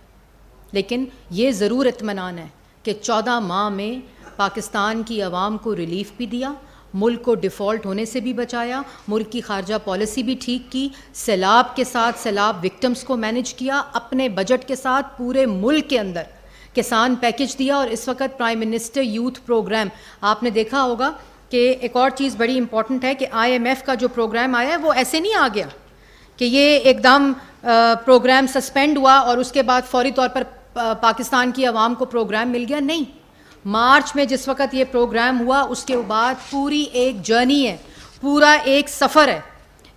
लेकिन ये ज़रूर इत्मीनान है कि 14 माह में पाकिस्तान की आवाम को रिलीफ भी दिया, मुल्क को डिफ़ॉल्ट होने से भी बचाया, मुल्क की खारजा पॉलिसी भी ठीक की, सैलाब के साथ सैलाब विक्टिम्स को मैनेज किया, अपने बजट के साथ पूरे मुल्क के अंदर किसान पैकेज दिया। और इस वक्त प्राइम मिनिस्टर यूथ प्रोग्राम, आपने देखा होगा कि एक और चीज़ बड़ी इंपॉर्टेंट है कि IMF का जो प्रोग्राम आया है वो ऐसे नहीं आ गया कि ये एकदम प्रोग्राम सस्पेंड हुआ और उसके बाद फौरी तौर पर पाकिस्तान की आवाम को प्रोग्राम मिल गया। नहीं, मार्च में जिस वक्त ये प्रोग्राम हुआ उसके बाद पूरी एक जर्नी है, पूरा एक सफ़र है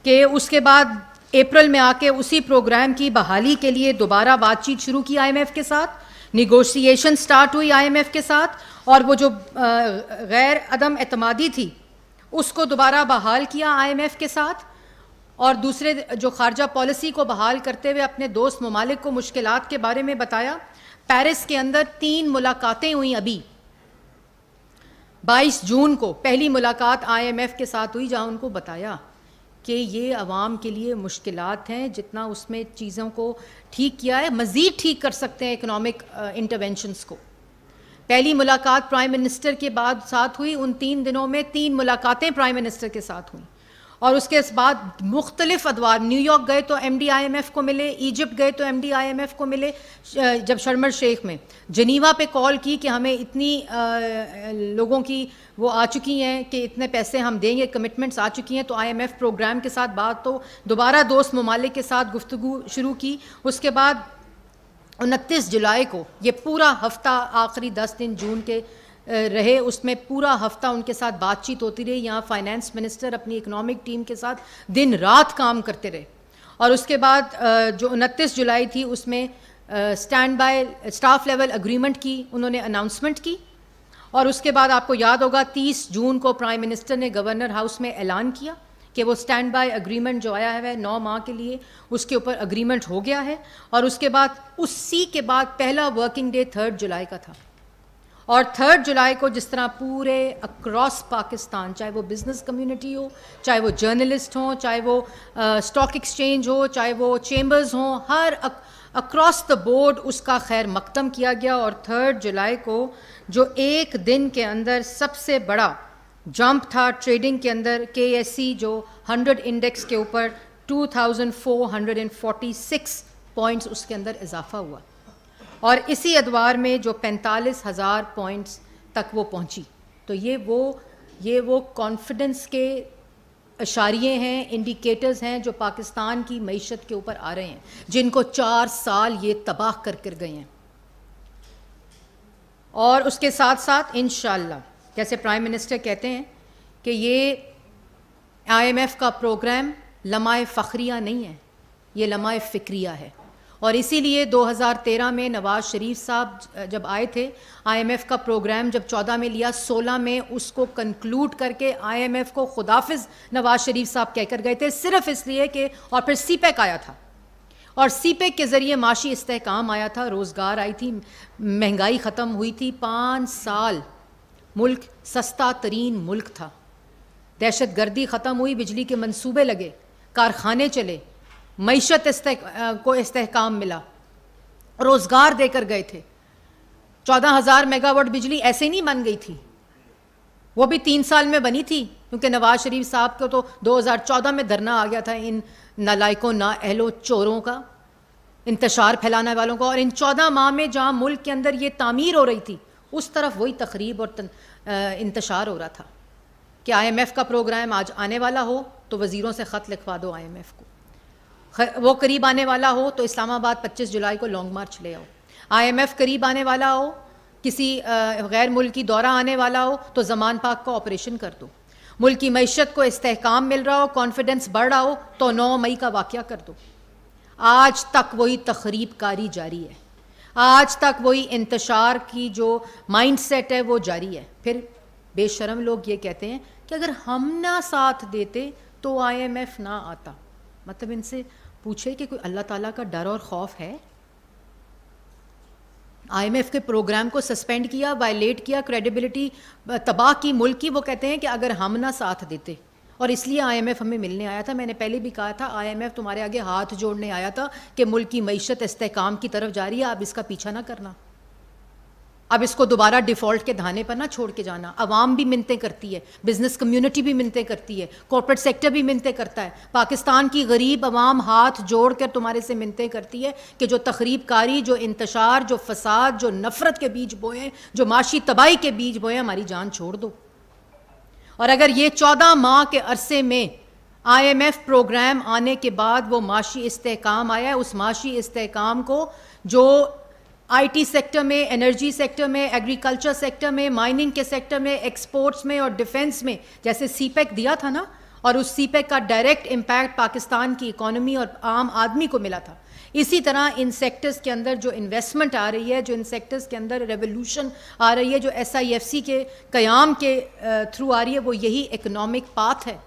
कि उसके बाद अप्रैल में आके उसी प्रोग्राम की बहाली के लिए दोबारा बातचीत शुरू की IMF के साथ, निगोशिएशन स्टार्ट हुई IMF के साथ, और वो जो गैर अदम एतमादी थी उसको दोबारा बहाल किया IMF के साथ, और दूसरे जो खारजा पॉलिसी को बहाल करते हुए अपने दोस्त ममालिक को मुश्किलात के बारे में बताया। पेरिस के अंदर 3 मुलाकातें हुई। अभी 22 जून को पहली मुलाकात IMF के साथ हुई, जहां उनको बताया कि ये आवाम के लिए मुश्किलात हैं, जितना उसमें चीज़ों को ठीक किया है मज़ीद ठीक कर सकते हैं इकनॉमिक इंटरवेंशंस को। पहली मुलाकात प्राइम मिनिस्टर के बाद साथ हुई, उन 3 दिनों में 3 मुलाकातें प्राइम मिनिस्टर के साथ हुई, और उसके बाद मुख्तलिफ अदवार, न्यूयॉर्क गए तो MD IMF को मिले, इजिप्ट गए तो MD IMF को मिले, जब शर्म शेख में जनीवा पे कॉल की कि हमें इतनी लोगों की वो आ चुकी हैं कि इतने पैसे हम देंगे, कमिटमेंट्स आ चुकी हैं, तो IMF प्रोग्राम के साथ बात, तो दोबारा दोस्त ममालिक के साथ गुफ्तगू शुरू की। उसके बाद 29 जुलाई को ये पूरा हफ्ता, आखिरी 10 दिन जून के रहे, उसमें पूरा हफ्ता उनके साथ बातचीत होती रही। यहाँ फाइनेंस मिनिस्टर अपनी इकनॉमिक टीम के साथ दिन रात काम करते रहे। और उसके बाद जो 29 जुलाई थी उसमें stand by staff level agreement की उन्होंने अनाउंसमेंट की। और उसके बाद आपको याद होगा 30 जून को प्राइम मिनिस्टर ने गवर्नर हाउस में ऐलान किया कि वो स्टैंड बाय एग्रीमेंट जो आया है 9 माह के लिए, उसके ऊपर एग्रीमेंट हो गया है। और उसके बाद उसी के बाद पहला वर्किंग डे 3 जुलाई का था। और 3 जुलाई को जिस तरह पूरे अक्रॉस पाकिस्तान, चाहे वो बिज़नेस कम्युनिटी हो, चाहे वो जर्नलिस्ट हों, चाहे वो स्टॉक एक्सचेंज हो, चाहे वो चेंबर्स हों, हर अक्रॉस द बोर्ड उसका खैर मकदम किया गया। और 3 जुलाई को जो एक दिन के अंदर सबसे बड़ा जंप था ट्रेडिंग के अंदर, KSE जो 100 इंडेक्स के ऊपर 2446 पॉइंट्स उसके अंदर इजाफा हुआ। और इसी अदवार में जो 45,000 पॉइंट्स तक वो पहुंची। तो ये वो कॉन्फिडेंस के इशारिये हैं, इंडिकेटर्स हैं जो पाकिस्तान की मईशत के ऊपर आ रहे हैं, जिनको 4 साल ये तबाह कर गए हैं। और उसके साथ साथ इंशाअल्लाह, जैसे प्राइम मिनिस्टर कहते हैं कि ये IMF का प्रोग्राम लम्हाए फ़ख्रिया नहीं है, ये लम्हाए फ़िक्रिया है। और इसीलिए 2013 में नवाज़ शरीफ साहब जब आए थे, IMF का प्रोग्राम जब 14 में लिया, 16 में उसको कंक्लूड करके IMF को खुदाफिज नवाज़ शरीफ साहब कहकर गए थे, सिर्फ इसलिए कि, और फिर CPEC आया था, और CPEC के ज़रिए माशी इस्तेहकाम आया था, रोज़गार आई थी, महंगाई ख़त्म हुई थी। 5 साल मुल्क सस्ता तरीन मुल्क था, दहशत गर्दी ख़त्म हुई, बिजली के मंसूबे लगे, कारखाने चले, मईशत को इस्तेहकाम मिला, रोज़गार देकर गए थे। 14,000 मेगावाट बिजली ऐसे नहीं बन गई थी, वो भी 3 साल में बनी थी, क्योंकि नवाज़ शरीफ साहब को तो 2014 में धरना आ गया था इन नालायकों, नाअहलों, चोरों का, इंतशार फैलाने वालों का। और इन 14 माह में जहाँ मुल्क के अंदर ये तामीर हो रही थी, उस तरफ वही तखरीब और इंतशार हो रहा था कि IMF का प्रोग्राम आज आने वाला हो तो वज़ीरों से ख़त लिखवा दो IMF को, वो करीब आने वाला हो तो इस्लामाबाद 25 जुलाई को लॉन्ग मार्च ले आओ, IMF करीब आने वाला हो, किसी गैर मुल्की दौरा आने वाला हो तो ज़मान पाक का ऑपरेशन कर दो, मुल्क की मईशत को इस्तेहकाम मिल रहा हो, कॉन्फिडेंस बढ़ रहा हो तो 9 मई का वाक़या कर दो। आज तक वही तखरीब कारी जारी है, आज तक वही इंतशार की जो माइंड सेट है वो जारी है। फिर बेशरम लोग ये कहते हैं कि अगर हम ना साथ देते तो IMF ना आता। मतलब इनसे पूछे कि कोई अल्लाह ताला का डर और खौफ है? IMF के प्रोग्राम को सस्पेंड किया, वायलेट किया, क्रेडिबिलिटी तबाह की मुल्क की। वो कहते हैं कि अगर हम ना साथ देते, और इसलिए IMF हमें मिलने आया था। मैंने पहले भी कहा था IMF तुम्हारे आगे हाथ जोड़ने आया था कि मुल्क की मईशत इस्तेहकाम की तरफ जा रही है, अब इसका पीछा ना करना, अब इसको दोबारा डिफ़ॉल्ट के धाने पर ना छोड़ के जाना। अवाम भी मिन्नतें करती है, बिज़नेस कम्युनिटी भी मिन्नतें करती है, कॉर्पोरेट सेक्टर भी मिन्नतें करता है, पाकिस्तान की गरीब अवाम हाथ जोड़ कर तुम्हारे से मिन्नतें करती है कि जो तखरीब कारी, जो इंतशार, जो फसाद, जो नफ़रत के बीज बोए, जो माशी तबाही के बीज बोए, हमारी जान छोड़ दो। और अगर ये 14 माह के अरसे में IMF प्रोग्राम आने के बाद वो माशी इस्तेहकाम आया है, उस माशी इस्तेहकाम को जो IT सेक्टर में, एनर्जी सेक्टर में, एग्रीकल्चर सेक्टर में, माइनिंग के सेक्टर में, एक्सपोर्ट्स में और डिफेंस में जैसे CPEC दिया था ना, और उस CPEC का डायरेक्ट इम्पैक्ट पाकिस्तान की इकॉनमी और आम आदमी को मिला था, इसी तरह इन सेक्टर्स के अंदर जो इन्वेस्टमेंट आ रही है, जो इन सेक्टर्स के अंदर रेवोल्यूशन आ रही है, जो SIFC के क़याम के थ्रू आ रही है, वो यही इकनॉमिक पाथ है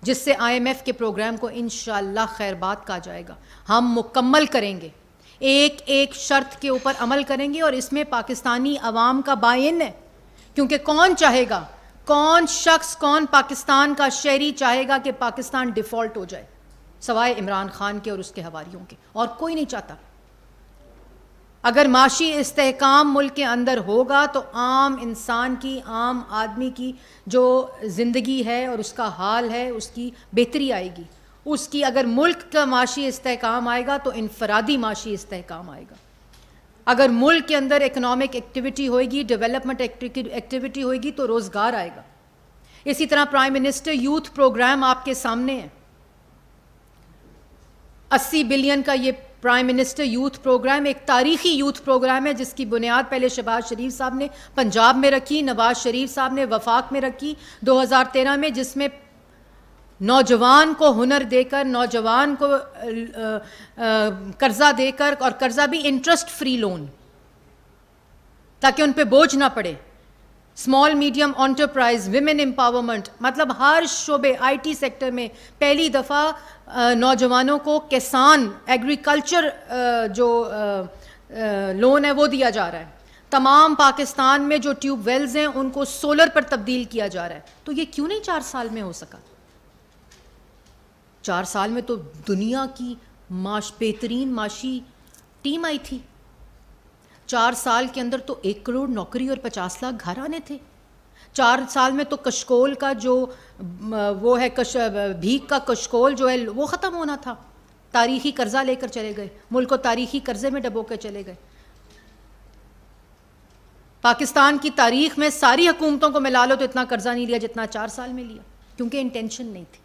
जिससे IMF के प्रोग्राम को इंशाअल्लाह खैरबाद कहा जाएगा। हम मुकम्मल करेंगे, एक एक शर्त के ऊपर अमल करेंगे, और इसमें पाकिस्तानी अवाम का बाइन है, क्योंकि कौन चाहेगा, कौन शख्स, कौन पाकिस्तान का शहरी चाहेगा कि पाकिस्तान डिफ़ॉल्ट हो जाए, सवाए इमरान खान के और उसके हवारियों के, और कोई नहीं चाहता। अगर माशी इस्तेहकाम मुल्क के अंदर होगा तो आम इंसान की, आम आदमी की जो ज़िंदगी है और उसका हाल है, उसकी बेहतरी आएगी। उसकी अगर मुल्क का माशी इस्तेहकाम आएगा तो इनफरादी माशी इस्तेहकाम आएगा। अगर मुल्क के अंदर इकनॉमिक एक्टिविटी होएगी, डेवलपमेंट एक्टिविटी होएगी तो रोज़गार आएगा। इसी तरह प्राइम मिनिस्टर यूथ प्रोग्राम आपके सामने है, 80 बिलियन का ये प्राइम मिनिस्टर यूथ प्रोग्राम एक तारीखी यूथ प्रोग्राम है, जिसकी बुनियाद पहले शहबाज शरीफ साहब ने पंजाब में रखी, नवाज शरीफ साहब ने वफाक में रखी 2013 में, जिसमें नौजवान को हुनर देकर, नौजवान को कर्जा देकर, और कर्जा भी इंटरेस्ट फ्री लोन, ताकि उन पे बोझ ना पड़े, small medium enterprise, women empowerment, मतलब हर शोबे, IT सेक्टर में पहली दफ़ा नौजवानों को किसान एग्रीकल्चर जो लोन है वो दिया जा रहा है। तमाम पाकिस्तान में जो ट्यूबवेल्स हैं उनको सोलर पर तब्दील किया जा रहा है। तो ये क्यों नहीं 4 साल में हो सका? 4 साल में तो दुनिया की बेहतरीन माशी टीम आई थी। 4 साल के अंदर तो 1 करोड़ नौकरी और 50 लाख घर आने थे। 4 साल में तो कशकोल का जो वो है भीख का कशकोल जो है वो ख़त्म होना था। तारीखी कर्जा लेकर चले गए, मुल्क को तारीखी कर्जे में डबो कर चले गए। पाकिस्तान की तारीख में सारी हुकूमतों को मिला लो तो इतना कर्जा नहीं लिया जितना 4 साल में लिया, क्योंकि इंटेंशन नहीं थी।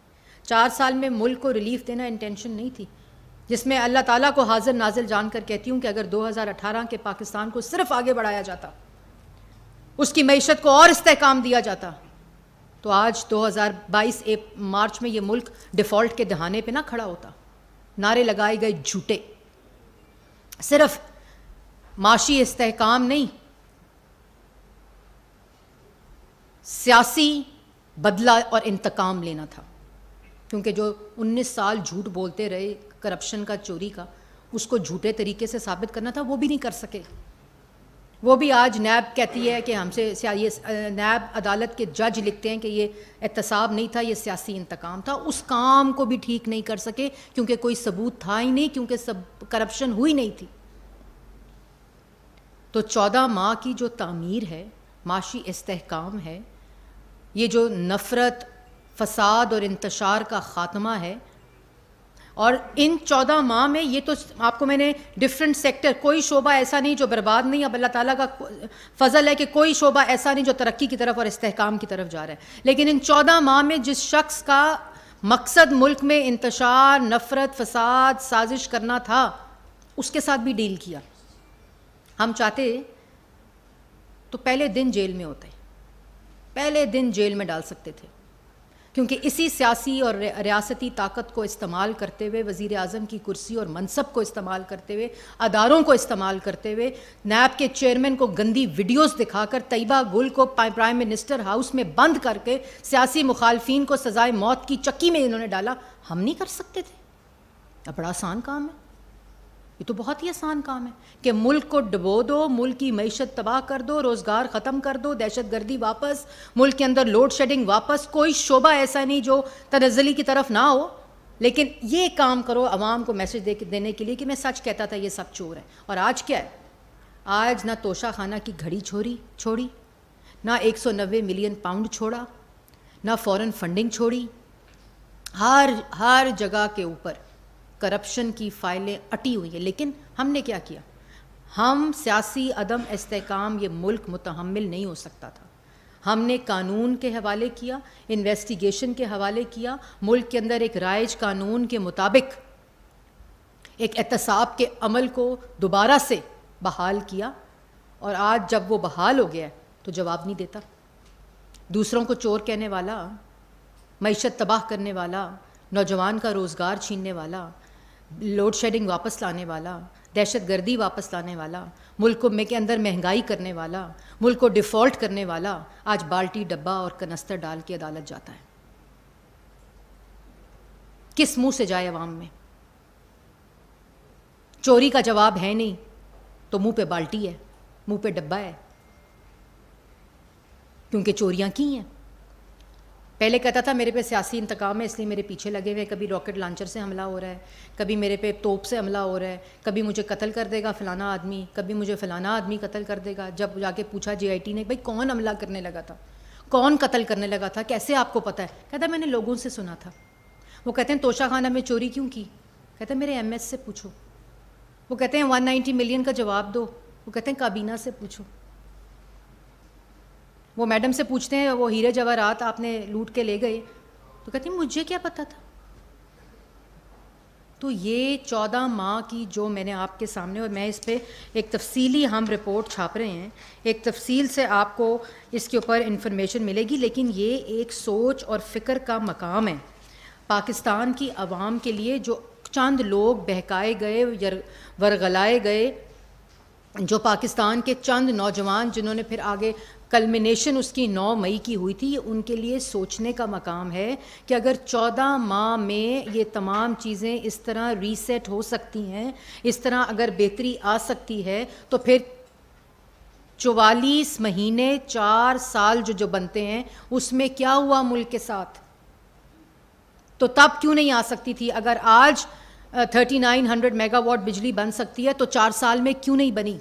4 साल में मुल्क को रिलीफ देना इंटेंशन नहीं थी, जिसमें अल्लाह ताला को हाजिर नाजिल जानकर कहती हूँ कि अगर 2018 के पाकिस्तान को सिर्फ आगे बढ़ाया जाता, उसकी मईशत को और इस्तेहकाम दिया जाता, तो आज 2022 मार्च में ये मुल्क डिफ़ॉल्ट के दहाने पे ना खड़ा होता। नारे लगाए गए झूठे, सिर्फ माशी इस्तेहकाम नहीं, सियासी बदला और इंतकाम लेना था। क्योंकि जो 19 साल झूठ बोलते रहे करप्शन का, चोरी का, उसको झूठे तरीके से साबित करना था, वो भी नहीं कर सके। वो भी आज नैब कहती है कि हमसे ये नैब अदालत के जज लिखते हैं कि ये एहतसाब नहीं था, ये सियासी इंतकाम था। उस काम को भी ठीक नहीं कर सके क्योंकि कोई सबूत था ही नहीं, क्योंकि सब करप्शन हुई नहीं थी। तो 14 माह की जो तामीर है, माशी इस्तेहकाम है, ये जो नफ़रत, फसाद और इंतशार का ख़ात्मा है, और इन 14 माह में ये तो आपको मैंने डिफरेंट सेक्टर, कोई शोबा ऐसा नहीं जो बर्बाद नहीं। अब अल्लाह ताला का फजल है कि कोई शोबा ऐसा नहीं जो तरक्की की तरफ और इस्तेहकाम की तरफ जा रहा है। लेकिन इन 14 माह में जिस शख्स का मकसद मुल्क में इंतशार, नफ़रत, फसाद, साजिश करना था, उसके साथ भी डील किया। हम चाहते तो पहले दिन जेल में होते, पहले दिन जेल में डाल सकते थे, क्योंकि इसी सियासी और रियासती ताकत को इस्तेमाल करते हुए, वज़ीर आज़म की कुर्सी और मनसब को इस्तेमाल करते हुए, अदारों को इस्तेमाल करते हुए, नैब के चेयरमैन को गंदी वीडियोस दिखाकर, तैयबा गुल को प्राइम मिनिस्टर हाउस में बंद करके सियासी मुखालफिन को सजाए मौत की चक्की में इन्होंने डाला। हम नहीं कर सकते थे? अब बड़ा आसान काम है, ये तो बहुत ही आसान काम है कि मुल्क को डुबो दो, मुल्क की मईशत तबाह कर दो, रोज़गार ख़त्म कर दो, दहशतगर्दी वापस, मुल्क के अंदर लोड शेडिंग वापस। कोई शोबा ऐसा नहीं जो तनज़्ज़ुली की तरफ ना हो, लेकिन ये काम करो अवाम को मैसेज देने के लिए कि मैं सच कहता था, ये सब चोर है। और आज क्या है? आज ना तोशा खाना की घड़ी छोड़ी, ना 190 मिलियन पाउंड छोड़ा, ना फ़ॉरेन फंडिंग छोड़ी। हर जगह के ऊपर करप्शन की फाइलें अटी हुई हैं। लेकिन हमने क्या किया? हम सियासी अदम इस्तेहकाम ये मुल्क मुतहम्मिल नहीं हो सकता था। हमने कानून के हवाले किया, इन्वेस्टिगेशन के हवाले किया, मुल्क के अंदर एक राइज कानून के मुताबिक एक एहतसाब के अमल को दोबारा से बहाल किया। और आज जब वो बहाल हो गया तो जवाब नहीं देता। दूसरों को चोर कहने वाला, मईशत तबाह करने वाला, नौजवान का रोज़गार छीनने वाला, लोड शेडिंग वापस लाने वाला, दहशतगर्दी वापस लाने वाला, मुल्क में के अंदर महंगाई करने वाला, मुल्क को डिफ़ॉल्ट करने वाला, आज बाल्टी, डब्बा और कनस्तर डाल के अदालत जाता है। किस मुंह से जाए अवाम में? चोरी का जवाब है नहीं तो मुंह पे बाल्टी है, मुंह पे डब्बा है, क्योंकि चोरियां की हैं। पहले कहता था मेरे पे सियासी इंतकाम है इसलिए मेरे पीछे लगे हुए, कभी रॉकेट लॉन्चर से हमला हो रहा है, कभी मेरे पे तोप से हमला हो रहा है, कभी मुझे कत्ल कर देगा फ़लाना आदमी, कभी मुझे फ़लाना आदमी कत्ल कर देगा। जब जाके पूछा JIT ने, भाई कौन हमला करने लगा था, कौन कत्ल करने लगा था, कैसे आपको पता है? कहता मैंने लोगों से सुना था। वो कहते हैं तोशा खाना में चोरी क्यों की? कहते हैं मेरे MS से पूछो। वो कहते हैं 190 मिलियन का जवाब दो। वो कहते हैं काबीना से पूछो। वो मैडम से पूछते हैं वो हीरे जवाहरात आपने लूट के ले गए, तो कहती मुझे क्या पता था। तो ये 14 माह की जो मैंने आपके सामने, और मैं इस पे एक तफसीली हम रिपोर्ट छाप रहे हैं, एक तफसील से आपको इसके ऊपर इंफॉर्मेशन मिलेगी। लेकिन ये एक सोच और फ़िक्र का मकाम है पाकिस्तान की आवाम के लिए, जो चंद लोग बहकाए गए, वरगलाए गए, जो पाकिस्तान के चंद नौजवान जिन्होंने फिर आगे कल्मिनेशन उसकी 9 मई की हुई थी। ये उनके लिए सोचने का मकाम है कि अगर 14 माह में ये तमाम चीज़ें इस तरह रीसेट हो सकती हैं, इस तरह अगर बेहतरी आ सकती है, तो फिर 44 महीने 4 साल जो बनते हैं उसमें क्या हुआ मुल्क के साथ? तो तब क्यों नहीं आ सकती थी? अगर आज 3900 मेगावाट बिजली बन सकती है तो 4 साल में क्यों नहीं बनी?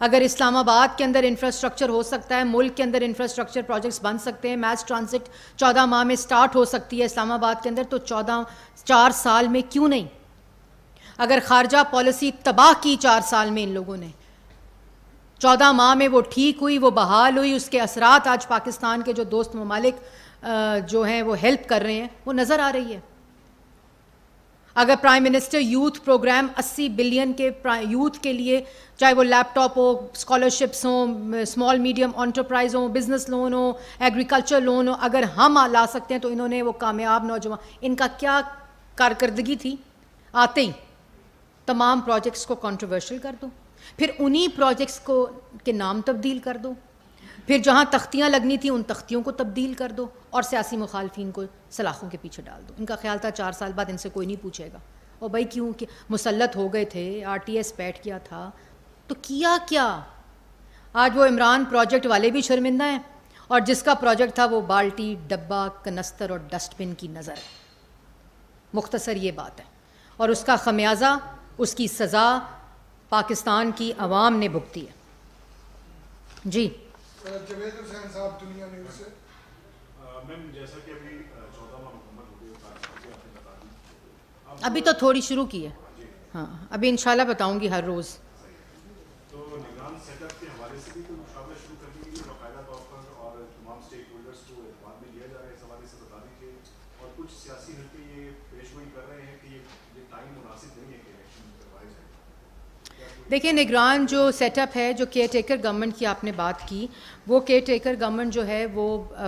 अगर इस्लामाबाद के अंदर इंफ्रास्ट्रक्चर हो सकता है, मुल्क के अंदर इंफ्रास्ट्रक्चर प्रोजेक्ट्स बन सकते हैं, मैस ट्रांसिट 14 माह में स्टार्ट हो सकती है इस्लामाबाद के अंदर, तो 4 साल में क्यों नहीं? अगर खारजा पॉलिसी तबाह की 4 साल में इन लोगों ने, 14 माह में वो ठीक हुई, वो बहाल हुई, उसके असरात आज पाकिस्तान के जो दोस्त ममालिक जो हैं वो हेल्प कर रहे हैं, वो नज़र आ रही है। अगर prime minister youth programme 80 billion के यूथ के लिए, चाहे वो लैपटॉप हो, स्कॉलरशिप्स हो, स्मॉल मीडियम एंटरप्राइज हो, बिजनेस लोन हो, एग्रीकल्चर लोन हो, अगर हम ला सकते हैं तो इन्होंने वो कामयाब नौजवान, इनका क्या कारकर्दगी थी? आते ही तमाम प्रोजेक्ट्स को कंट्रोवर्शियल कर दो, फिर उन्हीं प्रोजेक्ट्स को के नाम तब्दील कर दो, फिर जहाँ तख्तियाँ लगनी थी उन तख्तियों को तब्दील कर दो और सियासी मुखालफिन को सलाखों के पीछे डाल दो। इनका ख्याल था 4 साल बाद इनसे कोई नहीं पूछेगा, और भाई क्यों कि मुसल्लत हो गए थे, RTS बैठ गया था, तो किया क्या? आज वो इमरान प्रोजेक्ट वाले भी शर्मिंदा हैं, और जिसका प्रोजेक्ट था वो बाल्टी, डब्बा, कनस्तर और डस्टबिन की नज़र है। मुख्तसर ये बात है, और उसका खमियाजा, उसकी सज़ा पाकिस्तान की आवाम ने भुगती है। जी जवेद हुसैन साहब, दुनिया न्यूज़ से। मैम, जैसा कि अभी 14 माह मुकम्मल हो गए, आपने बता दी, अभी तो थोड़ी शुरू की है, हाँ, अभी इंशाल्लाह बताऊंगी हर रोज़। तो निगरान सेटअप के हवाले से भी कोई मुशावरा शुरू करने के लिए बाकायदा तौर पर और तमाम स्टेक होल्डर्स को एतमाद में लिया जा रहा है, इस हवाले से बता दीजिए। और कुछ सियासी हल्के ये पेशगोई कर रहे हैं कि ये टाइम मुनासिब नहीं है कि इलेक्शन करवाए जाए। देखिए, निगरान जो सेटअप है, जो केयर टेकर गवर्नमेंट की आपने बात की, वो केयर टेकर गवर्नमेंट जो है वो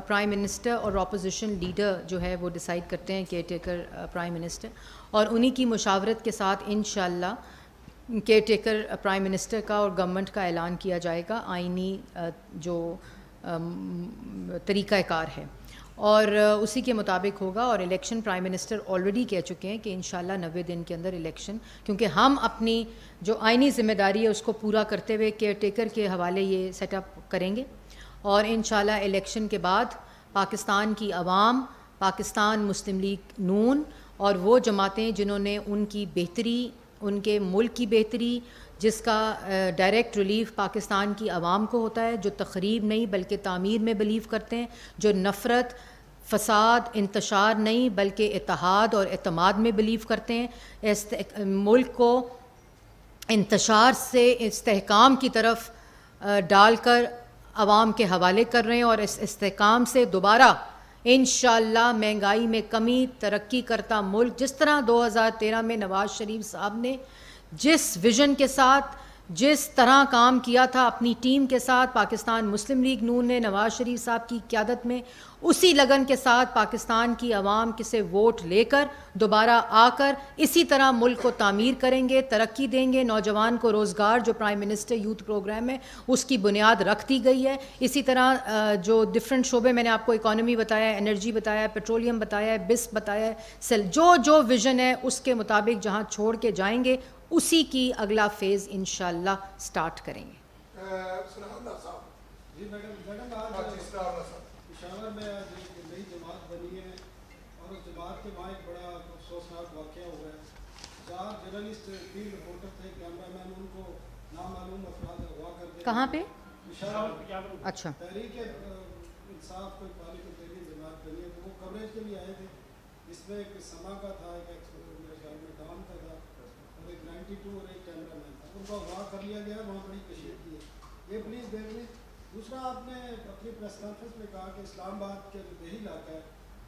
प्राइम मिनिस्टर और अपोजिशन लीडर जो है वो डिसाइड करते हैं, केयर टेकर प्राइम मिनिस्टर, और उन्हीं की मुशावरत के साथ इंशाल्लाह केयर टेकर प्राइम मिनिस्टर का और गवर्नमेंट का ऐलान किया जाएगा, आइनी जो तरीक़ाकार है, और उसी के मुताबिक होगा। और इलेक्शन प्राइम मिनिस्टर ऑलरेडी कह चुके हैं कि इंशाल्लाह 90 दिन के अंदर इलेक्शन, क्योंकि हम अपनी जो आइनी ज़िम्मेदारी है उसको पूरा करते हुए केयर टेकर के हवाले ये सेटअप करेंगे, और इंशाल्लाह इलेक्शन के बाद पाकिस्तान की आवाम, पाकिस्तान मुस्लिम लीग नून और वो जमातें जिन्होंने उनकी बेहतरी, उनके मुल्क की बेहतरी, जिसका डायरेक्ट रिलीफ पाकिस्तान की आवाम को होता है, जो तखरीब नहीं बल्कि तामीर में बिलीव करते हैं, जो नफ़रत, फसाद, इंतशार नहीं बल्कि इत्तेहाद और एतमाद में बिलीव करते हैं, मुल्क को इंतशार से इस्तेहकाम की तरफ डालकर आवाम के हवाले कर रहे हैं, और इस इस्तेहकाम से दोबारा इंशाअल्लाह महंगाई में कमी, तरक्की करता मुल्क, जिस तरह 2013 में नवाज़ शरीफ साहब ने जिस विज़न के साथ, जिस तरह काम किया था अपनी टीम के साथ, पाकिस्तान मुस्लिम लीग नून ने नवाज़ शरीफ साहब की क़यादत में उसी लगन के साथ पाकिस्तान की आवाम से वोट लेकर दोबारा आकर इसी तरह मुल्क को तामीर करेंगे, तरक्की देंगे, नौजवान को रोज़गार, जो प्राइम मिनिस्टर यूथ प्रोग्राम है उसकी बुनियाद रख दी गई है। इसी तरह जो डिफरेंट शोबे मैंने आपको इकॉनमी बताया, एनर्जी बताया, पेट्रोलियम बताया, बिस बताया, जो विज़न है उसके मुताबिक जहाँ छोड़ के जाएंगे उसी की अगला फेज़ इंशाअल्लाह स्टार्ट करेंगे। पेशावर में आज एक नई जमात बनी है और उस जमात के वहाँ एक बड़ा अफसोसनाक वाक़या हुआ है। 4 जर्नलिस्ट, 3 रिपोर्टर थे, कैमरामैन, उनको नामालूम अफराद अगवा कर दिया। कहाँ पे? पेशावर। अच्छा। तहरीक इंसाफ कोई तालिब तहरीक जमात बनी है, तो वो कवरेज के लिए आए थे। इसमें एक समा का था, एक मेरे ख्याल में डाउन का था, और एक 92 और एक कैमरामैन था। उनको अगवा कर लिया गया, वहाँ बड़ी कशीदगी है, ये प्लीज़ देख लें। दूसरा, आपने अपनी प्रेस कॉन्फ्रेंस में कहा कि इस्लामाबाद के जो देही इलाका है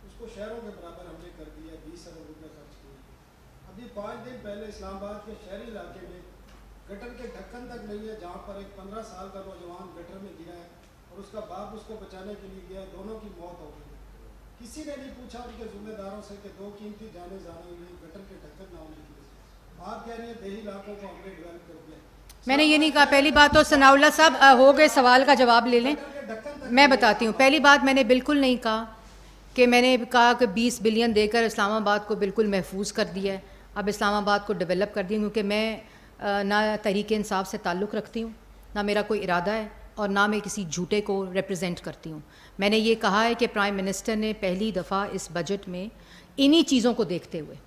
उसको शहरों के बराबर हमने कर दिया, 20 अरब रुपये खर्च किए। अभी 5 दिन पहले इस्लामाबाद के शहरी इलाके में गटर के ढक्कन तक नहीं है, जहाँ पर एक 15 साल का नौजवान गटर में गिरा है और उसका बाप उसको बचाने के लिए गया, दोनों की मौत हो गई। किसी ने नहीं पूछा उनके ज़िम्मेदारों से कि 2 कीमती जाने जाने हुए गटर के ढक्कन ना होने की वजह। आप कह रही हैं देही इलाकों को हमने डेवलप कर दिया। मैंने ये नहीं कहा। पहली बात तो सनाउल्लाह साहब हो गए, सवाल का जवाब ले लें। दक्कन तक मैं बताती हूँ। पहली बात, मैंने बिल्कुल नहीं कहा कि 20 बिलियन देकर इस्लामाबाद को बिल्कुल महफूज कर दिया है, अब इस्लामाबाद को डेवलप कर दिया, क्योंकि मैं ना तहरीक इंसाफ से ताल्लुक़ रखती हूँ, ना मेरा कोई इरादा है, और ना मैं किसी झूठे को रिप्रेजेंट करती हूँ। मैंने ये कहा है कि प्राइम मिनिस्टर ने पहली दफ़ा इस बजट में इन्हीं चीज़ों को देखते हुए,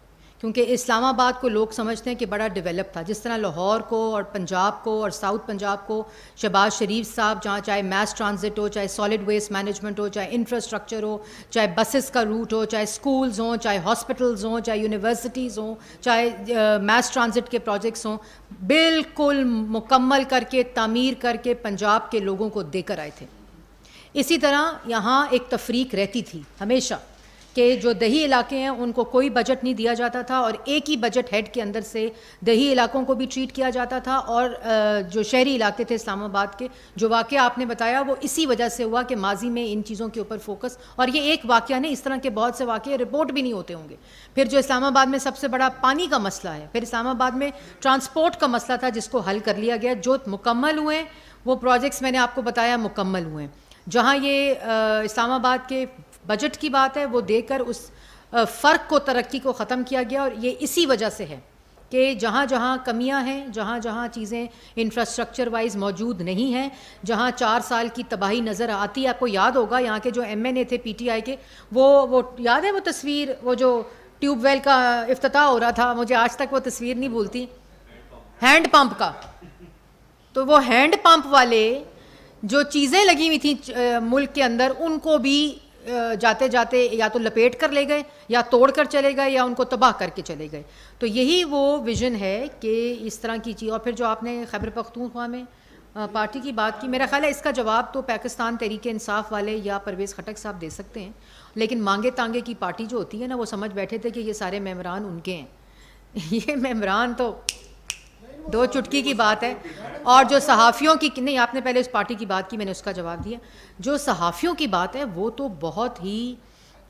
क्योंकि इस्लामाबाद को लोग समझते हैं कि बड़ा डेवलप था, जिस तरह लाहौर को और पंजाब को और साउथ पंजाब को शहबाज शरीफ साहब, जहाँ चाहे मैस ट्रांजिट हो, चाहे सॉलिड वेस्ट मैनेजमेंट हो, चाहे इंफ्रास्ट्रक्चर हो, चाहे बसेस का रूट हो, चाहे स्कूल्स हों, चाहे हॉस्पिटल्स हों, चाहे यूनिवर्सिटीज़ हों, चाहे मैस ट्रांजिट के प्रोजेक्ट्स हों, बिल्कुल मुकम्मल करके तामीर करके पंजाब के लोगों को देकर आए थे। इसी तरह यहाँ एक तफरीक रहती थी हमेशा कि जो दही इलाके हैं उनको कोई बजट नहीं दिया जाता था, और एक ही बजट हेड के अंदर से दही इलाकों को भी ट्रीट किया जाता था, और जो शहरी इलाके थे इस्लामाबाद के, जो वाक़या आपने बताया वो इसी वजह से हुआ कि माजी में इन चीज़ों के ऊपर फोकस, और ये एक वाक़या नहीं, इस तरह के बहुत से वाक़े रिपोर्ट भी नहीं होते होंगे। फिर जो इस्लामाबाद में सबसे बड़ा पानी का मसला है, फिर इस्लामाबाद में ट्रांसपोर्ट का मसला था जिसको हल कर लिया गया, जो मुकम्मल हुए वो प्रोजेक्ट्स मैंने आपको बताया मुकम्मल हुए। जहाँ ये इस्लामाबाद के बजट की बात है वो देकर उस फ़र्क को, तरक्की को ख़त्म किया गया, और ये इसी वजह से है कि जहाँ जहाँ कमियाँ हैं, जहाँ जहाँ चीज़ें इंफ्रास्ट्रक्चर वाइज मौजूद नहीं हैं, जहाँ 4 साल की तबाही नज़र आती है। आपको याद होगा यहाँ के जो MNA थे PTI के, वो याद है वो तस्वीर, वो जो ट्यूबवेल का इफ्तिताह हो रहा था, मुझे आज तक वो तस्वीर नहीं भूलती, हैंड पंप का। तो वो हैंड पंप वाले जो चीज़ें लगी हुई थी मुल्क के अंदर, उनको भी जाते जाते या तो लपेट कर ले गए, या तोड़ कर चले गए, या उनको तबाह करके चले गए। तो यही वो विज़न है कि इस तरह की चीज़। और फिर जो आपने खैबर पख्तूनख्वा में पार्टी की बात की, मेरा ख्याल है इसका जवाब तो पाकिस्तान तहरीक इंसाफ वाले या परवेज़ खटक साहब दे सकते हैं, लेकिन मांगे तांगे की पार्टी जो होती है ना, वो समझ बैठे थे कि ये सारे मेम्बरान उनके हैं। ये मेम्बरान तो दो चुटकी की बात है। और जो सहाफ़ियों की, नहीं आपने पहले उस पार्टी की बात की, मैंने उसका जवाब दिया। जो सहाफ़ियों की बात है वो तो बहुत ही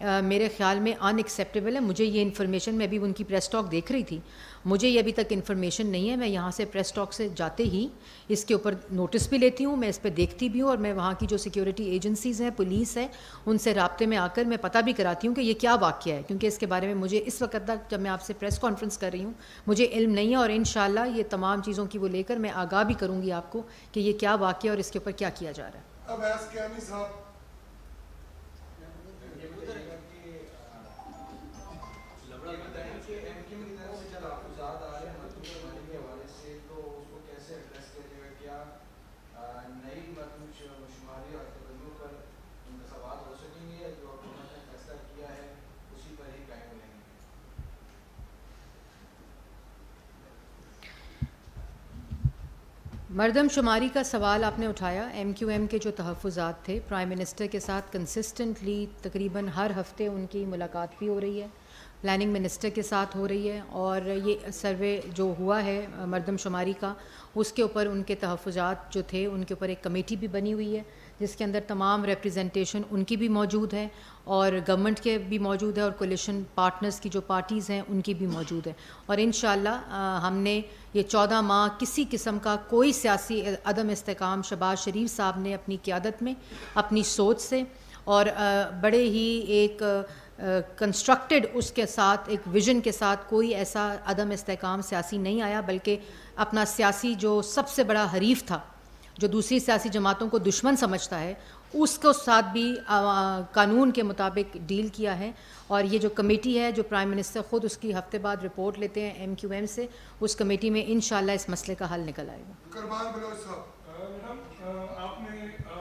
मेरे ख़्याल में अनएक्सेप्टेबल है। मुझे ये इन्फॉर्मेशन, मैं भी उनकी प्रेस टॉक देख रही थी, मुझे ये अभी तक इन्फॉर्मेशन नहीं है। मैं यहाँ से प्रेस टॉक से जाते ही इसके ऊपर नोटिस भी लेती हूँ, मैं इस पर देखती भी हूँ, और मैं वहाँ की जो सिक्योरिटी एजेंसीज़ हैं, पुलिस है, उनसे राब्ते में आकर मैं पता भी कराती हूँ कि ये क्या वाक़या है, क्योंकि इसके बारे में मुझे इस वक्त तक, जब मैं आपसे प्रेस कॉन्फ्रेंस कर रही हूँ, मुझे इल्म नहीं है। और इंशाअल्लाह ये तमाम चीज़ों की वो लेकर मैं आगाह भी करूँगी आपको कि ये क्या वाक़या और इसके ऊपर क्या किया जा रहा है। अब एस कियानी साहब, मरदमशुमारी का सवाल आपने उठाया। MQM के जो तहफ़्फ़ुज़ात थे, प्राइम मिनिस्टर के साथ कंसिस्टेंटली तकरीबन हर हफ्ते उनकी मुलाकात भी हो रही है, प्लानिंग मिनिस्टर के साथ हो रही है, और ये सर्वे जो हुआ है मरदमशुमारी का, उसके ऊपर उनके तहफ़्फ़ुज़ात जो थे उनके ऊपर एक कमेटी भी बनी हुई है, जिसके अंदर तमाम रिप्रेजेंटेशन उनकी भी मौजूद है, और गवर्नमेंट के भी मौजूद है, और कोलिशन पार्टनर्स की जो पार्टीज़ हैं उनकी भी मौजूद है। और इंशाअल्लाह हमने ये 14 माह किसी किस्म का कोई सियासी अदम इस्तेकाम शहबाज शरीफ साहब ने अपनी क़ियादत में, अपनी सोच से, और बड़े ही एक कंस्ट्रक्टेड उसके साथ, एक विज़न के साथ कोई ऐसा अदम इस्तेकाम सियासी नहीं आया, बल्कि अपना सियासी जो सबसे बड़ा हरीफ था, जो दूसरी सियासी जमातों को दुश्मन समझता है, उसको साथ भी कानून के मुताबिक डील किया है। और ये जो कमेटी है, जो प्राइम मिनिस्टर ख़ुद उसकी हफ्ते बाद रिपोर्ट लेते हैं MQM से, उस कमेटी में इंशाअल्लाह इस मसले का हल निकल आएगा। कुर्बान बलोच साहब, मैडम आपने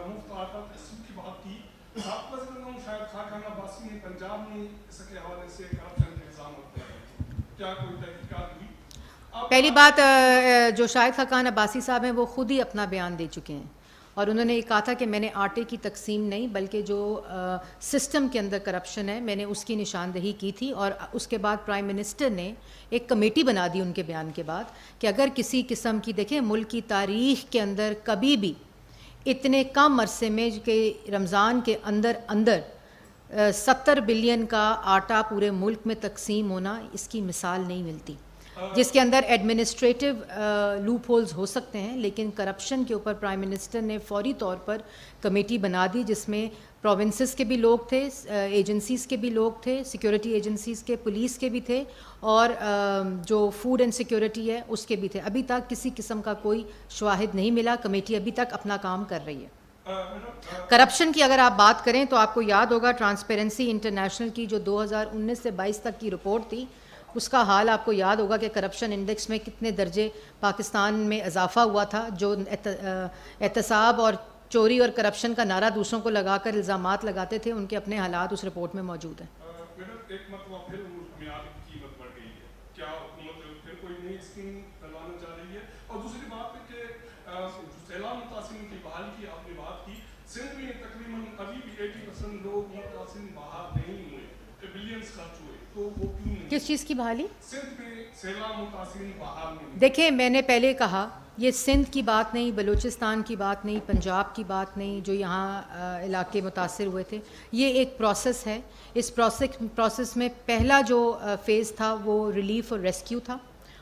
मुफ्त आटा तकसीम की बात की, आपका जिक्र हम शायद खान अब्बासी ने पंजाब में इसके हवाले से करप्शन के इल्ज़ाम होते हैं, क्या कोई तहकीकात हुई? पहली बात, जो शाहिद खान अब्बासी साहब हैं वो ख़ुद ही अपना बयान दे चुके हैं, और उन्होंने ये कहा था कि मैंने आटे की तकसीम नहीं, बल्कि जो सिस्टम के अंदर करप्शन है मैंने उसकी निशानदही की थी। और उसके बाद प्राइम मिनिस्टर ने एक कमेटी बना दी उनके बयान के बाद कि अगर किसी किस्म की, देखें मुल्क की तारीख़ के अंदर कभी भी इतने कम अरसे में कि रमज़ान के अंदर 70 बिलियन का आटा पूरे मुल्क में तकसीम होना, इसकी मिसाल नहीं मिलती। जिसके अंदर एडमिनिस्ट्रेटिव लूप होल्स हो सकते हैं, लेकिन करप्शन के ऊपर प्राइम मिनिस्टर ने फौरी तौर पर कमेटी बना दी जिसमें प्रोविंसेस के भी लोग थे, एजेंसीज़ के भी लोग थे, सिक्योरिटी एजेंसीज़ के, पुलिस के भी थे और जो फूड एंड सिक्योरिटी है उसके भी थे। अभी तक किसी किस्म का कोई शवाहिद नहीं मिला। कमेटी अभी तक अपना काम कर रही है। करप्शन की अगर आप बात करें तो आपको याद होगा ट्रांसपेरेंसी इंटरनेशनल की जो 2019 से 22 तक की रिपोर्ट थी, उसका हाल आपको याद होगा कि करप्शन इंडेक्स में कितने दर्जे पाकिस्तान में इजाफा हुआ था। जो एहतसाब और चोरी और करप्शन का नारा दूसरों को लगाकर इल्ज़ामात लगाते थे, उनके अपने हालात उस रिपोर्ट में मौजूद हैं। एक मतलब फिर मियाद की कीमत बढ़ गई है, क्या हुकूमत फिर कोई नई स्कीम चलाना चाह रही है? और दूसरी बात है कि सैलाब मुतासिरीन की बहाली की आपने बात की, सिंध में तकरीबन अभी भी 80% लोग मुतासिरीन बहाल नहीं हुए, बिलियंस खर्च हुए, तो वो क्यों नहीं? किस चीज़ की बहाली? सिंध में सैलाब मुतासिरीन बहाल नहीं। देखिए, मैंने पहले कहा ये सिंध की बात नहीं, बलूचिस्तान की बात नहीं, पंजाब की बात नहीं, जो यहाँ इलाके मुतासिर हुए थे। ये एक प्रोसेस है। इस प्रोसेस में पहला जो फ़ेज़ था वो रिलीफ और रेस्क्यू था,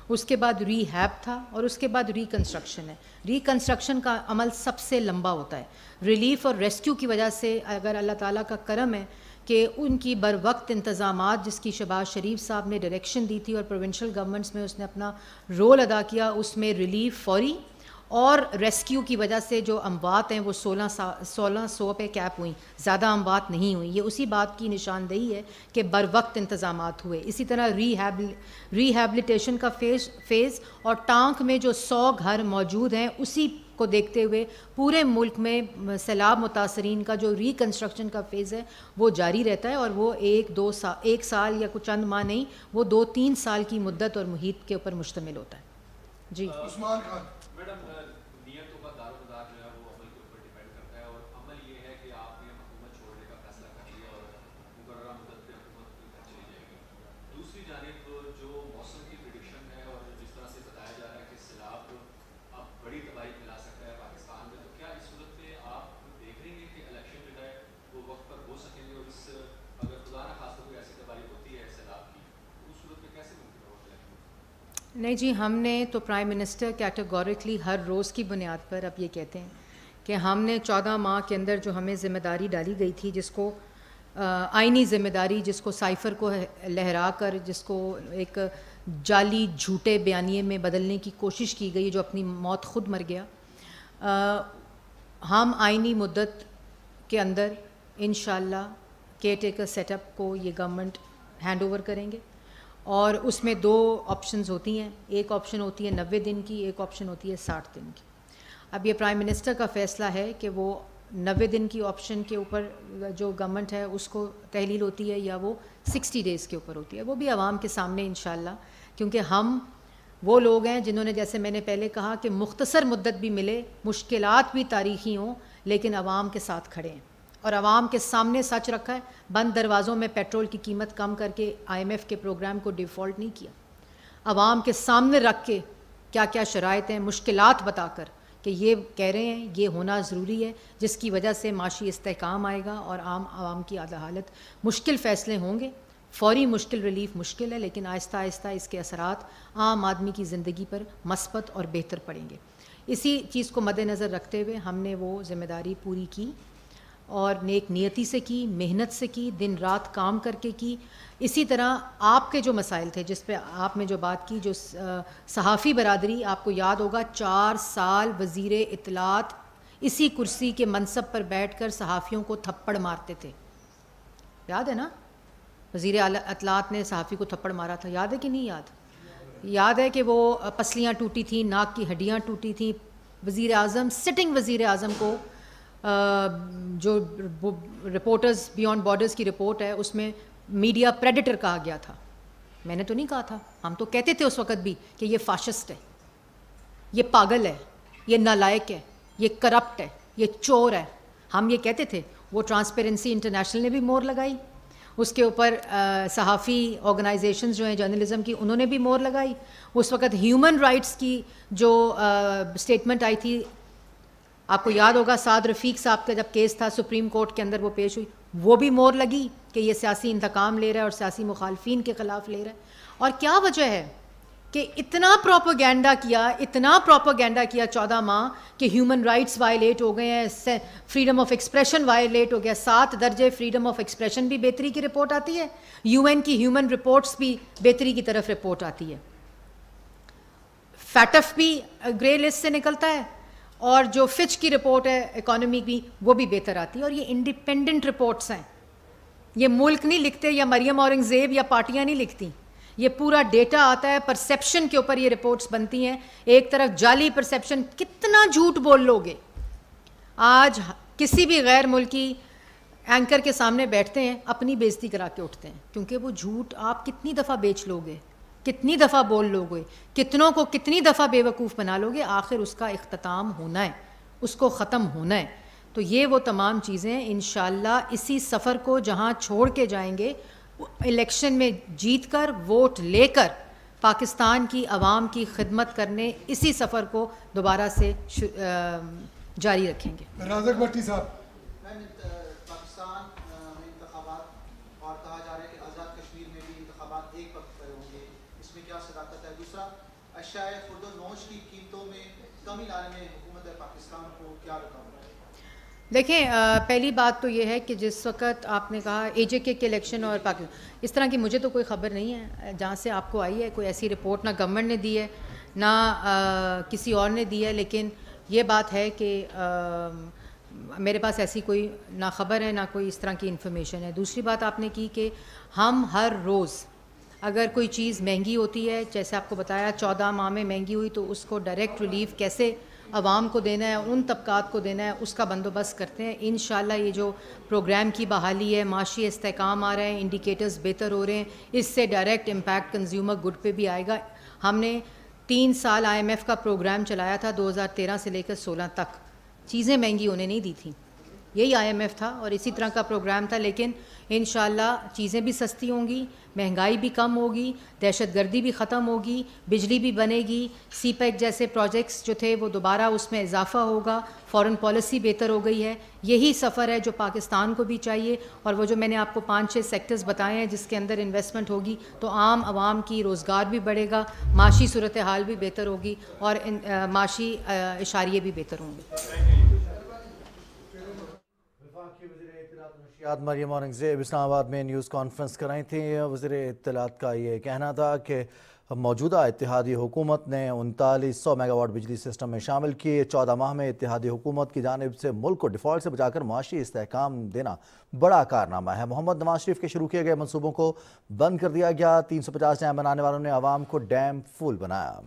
उसके बाद रीहैब था और उसके बाद रिकन्स्ट्रक्शन है। रिकन्स्ट्रक्शन का अमल सबसे लंबा होता है। रिलीफ और रेस्क्यू की वजह से अगर अल्लाह ताला का करम है कि उनकी बर वक्त इंतज़ामात, जिसकी शहबाज शरीफ साहब ने डायरेक्शन दी थी और प्रोविंशियल गवर्नमेंट्स में उसने अपना रोल अदा किया, उसमें रिलीफ फौरी और रेस्क्यू की वजह से जो अमवात हैं वो 1600 पे कैप हुई, ज़्यादा अमवात नहीं हुई। ये उसी बात की निशानदेही है कि बर वक्त इंतज़ामात हुए। इसी तरह रिहैबिलिटेशन का फ़ेज़ और टांक में जो 100 घर मौजूद हैं, उसी को देखते हुए पूरे मुल्क में सैलाब मुतासरीन का जो रिकन्स्ट्रक्शन का फ़ेज़ है वो जारी रहता है और वो एक साल या कुछ चंद माह नहीं, वो 2-3 साल की मुद्दत और मुहित के ऊपर मुश्तमिल होता है। जी उस्मान खान। मैडम, नियतों का दारोमदार जो है वो अमल के ऊपर डिपेंड करता है और अमल ये है कि आपने हुकूमत छोड़ने का फैसला कर लिया और मुकर्ररा मुद्दत पे हुकूमत घर चली जाएगी। दूसरी जानिब जो मौसम की प्रेडिक्शन है और जिस तरह से बताया जा रहा है कि सैलाब अब बड़ी तबाही फैला सकता है पाकिस्तान में, तो क्या इस सूरत में आप देख रहे हैं कि इलेक्शन जो है वो वक्त पर हो सकेंगे और इस अगर खुदा न खास्ता कोई ऐसी तबाही होती है सैलाब की, तो उस सूरत में कैसे मुमकिन होगा इलेक्शन? नहीं जी, हमने तो प्राइम मिनिस्टर कैटेगोरिकली हर रोज़ की बुनियाद पर अब ये कहते हैं कि हमने 14 माह के अंदर जो हमें ज़िम्मेदारी डाली गई थी, जिसको आइनी ज़िम्मेदारी, जिसको साइफ़र को लहरा कर, जिसको एक जाली झूठे बयानिए में बदलने की कोशिश की गई, जो अपनी मौत खुद मर गया, हम आइनी मुद्दत के अंदर इंशाअल्लाह केयर टेकर सेटअप को ये गवर्नमेंट हैंड ओवर करेंगे और उसमें 2 ऑप्शंस होती हैं। एक ऑप्शन होती है 90 दिन की, एक ऑप्शन होती है 60 दिन की। अब ये प्राइम मिनिस्टर का फ़ैसला है कि वो 90 दिन की ऑप्शन के ऊपर जो गवर्नमेंट है उसको तहलील होती है या वो 60 डेज़ के ऊपर होती है। वो भी आवाम के सामने इंशाअल्लाह, क्योंकि हम वो लोग हैं जिन्होंने, जैसे मैंने पहले कहा कि मुख्तसर मुद्दत भी मिले, मुश्किलात भी तारीख़ी हों, लेकिन आवाम के साथ खड़े हैं और आवाम के सामने सच रखा है। बंद दरवाज़ों में पेट्रोल की कीमत कम करके IMF के प्रोग्राम को डिफ़ॉल्ट नहीं किया। आवाम के सामने रख के क्या क्या शराइत हैं, मुश्किलात बताकर कि ये कह रहे हैं ये होना ज़रूरी है, जिसकी वजह से माशी इस्तेहकाम आएगा और आवाम की हालत, मुश्किल फ़ैसले होंगे। फौरी मुश्किल रिलीफ मुश्किल है, लेकिन आहिस्ता आहिस्ता इसके असरात आम आदमी की ज़िंदगी पर मस्बत और बेहतर पड़ेंगे। इसी चीज़ को मद्देनज़र रखते हुए हमने वो ज़िम्मेदारी पूरी की और नेक नियति से की, मेहनत से की, दिन रात काम करके की। इसी तरह आपके जो मसाइल थे, जिस पे आपने जो बात की, जो सहाफ़ी बरादरी, आपको याद होगा 4 साल वज़ीर इत्तलात इसी कुर्सी के मनसब पर बैठकर सहाफ़ियों को थप्पड़ मारते थे। याद है ना? वज़ीर इत्तलात ने सहाफ़ी को थप्पड़ मारा था, याद है कि नहीं याद? याद है कि वो पसलियाँ टूटी थी, नाक की हड्डियाँ टूटी थी। वज़ीर आज़म, सिटिंग वज़ीर आज़म को जो रिपोर्टर्स बियॉन्ड बॉर्डर्स की रिपोर्ट है उसमें मीडिया प्रेडेटर कहा गया था। मैंने तो नहीं कहा था, हम तो कहते थे उस वक़्त भी कि ये फाशिस्ट है, ये पागल है, ये नालायक है, ये करप्ट है, ये चोर है। हम ये कहते थे। वो ट्रांसपेरेंसी इंटरनेशनल ने भी मोहर लगाई, उसके ऊपर सहाफ़ी ऑर्गेनाइजेशंस जो हैं जर्नलिज़म की, उन्होंने भी मोहर लगाई। उस वक़्त ह्यूमन राइट्स की जो स्टेटमेंट आई थी, आपको याद होगा साद रफ़ीक साहब का जब केस था सुप्रीम कोर्ट के अंदर वो पेश हुई, वो भी मोहर लगी कि ये सियासी इंतकाम ले रहा है और सियासी मुखालफिन के ख़िलाफ़ ले रहा है। और क्या वजह है कि इतना प्रोपेगेंडा किया 14 माह कि ह्यूमन राइट्स वायलेट हो गए हैं, फ्रीडम ऑफ एक्सप्रेशन वायलेट हो गया, 7 दर्जे फ्रीडम ऑफ एक्सप्रेशन भी बेहतरी की रिपोर्ट आती है, यूएन की ह्यूमन रिपोर्ट्स भी बेहतरी की तरफ रिपोर्ट आती है, फैटफ भी ग्रे लिस्ट से निकलता है, और जो फिच की रिपोर्ट है इकोनॉमी की वो भी बेहतर आती है। और ये इंडिपेंडेंट रिपोर्ट्स हैं, ये मुल्क नहीं लिखते या मरियम औरंगज़ेब या पार्टियां नहीं लिखती, ये पूरा डेटा आता है, परसेप्शन के ऊपर ये रिपोर्ट्स बनती हैं। एक तरफ जाली परसेप्शन, कितना झूठ बोल लोगे। आज किसी भी गैर मुल्की एंकर के सामने बैठते हैं, अपनी बेइज्जती करा के उठते हैं, क्योंकि वो झूठ आप कितनी दफ़ा बेच लोगे, कितनी दफ़ा बोल लोगे, कितनों को कितनी दफ़ा बेवकूफ़ बना लोगे, आखिर उसका इख्तिताम होना है, उसको ख़त्म होना है। तो ये वो तमाम चीज़ें इंशाअल्लाह इसी सफ़र को जहाँ छोड़ के जाएंगे, इलेक्शन में जीतकर वोट लेकर पाकिस्तान की आवाम की खिदमत करने, इसी सफ़र को दोबारा से जारी रखेंगे। राज़क भट्टी साहब, पाकिस्तान में इंतखाबात और कहा जा रहा है कि आज़ाद कश्मीर में भी इंतखाबात एक वक्त पर होंगे, इसमें क्या सदाकत है? दूसरा, अशाए खुर्द नोश की कीमतों में कमी लाने में हुकूमत पाकिस्तान को क्या रुकावट है? देखें, पहली बात तो ये है कि जिस वक्त आपने कहा AJK के इलेक्शन और पाकिस्तान, इस तरह की मुझे तो कोई ख़बर नहीं है, जहाँ से आपको आई है कोई ऐसी रिपोर्ट ना गवर्नमेंट ने दी है ना किसी और ने दी है, लेकिन ये बात है कि मेरे पास ऐसी कोई ना ख़बर है ना कोई इस तरह की इन्फॉर्मेशन है। दूसरी बात आपने की कि हम हर रोज़ अगर कोई चीज़ महंगी होती है, जैसे आपको बताया 14 माह में महंगी हुई, तो उसको डायरेक्ट रिलीफ कैसे आवाम को देना है, उन तबकात को देना है, उसका बंदोबस्त करते हैं। इंशाल्लाह ये जो प्रोग्राम की बहाली है, माशी इस्तेकाम आ रहे हैं, इंडिकेटर्स बेहतर हो रहे हैं, इससे डायरेक्ट इम्पैक्ट कंज्यूमर गुड पे भी आएगा। हमने 3 साल IMF का प्रोग्राम चलाया था, 2013 से लेकर 16 तक। चीज़ें महंगी होने नहीं दी थी, यही IMF था और इसी तरह का प्रोग्राम था, लेकिन इंशाल्लाह चीज़ें भी सस्ती होंगी, महंगाई भी कम होगी, दहशतगर्दी भी ख़त्म होगी, बिजली भी बनेगी, CPEC जैसे प्रोजेक्ट्स जो थे वो दोबारा उसमें इजाफ़ा होगा, फ़ॉरेन पॉलिसी बेहतर हो गई है। यही सफ़र है जो पाकिस्तान को भी चाहिए, और वो जो मैंने आपको 5-6 सेक्टर्स बताए हैं जिसके अंदर इन्वेस्टमेंट होगी तो आम आवाम की रोज़गार भी बढ़ेगा, माशी सूरत हाल भी बेहतर होगी और माशी इशारिये भी बेहतर होंगे। मरियम औरंगज़ेब इस्लामाबाद में न्यूज़ कॉन्फ्रेंस कराई थी। वज़ीर इत्तलात का ये कहना था कि मौजूदा इत्तेहादी हुकूमत ने 3900 मेगावाट बिजली सिस्टम में शामिल किए। 14 माह में इत्तेहादी हुकूमत की जानिब से मुल्क को डिफ़ॉल्ट से बचाकर मुआशी इस्तेहकाम देना बड़ा कारनामा है। मोहम्मद नवाज शरीफ के शुरू किए गए मनसूबों को बंद कर दिया गया। 350 डैम बनाने वालों ने आवाम को डैम फुल बनाया।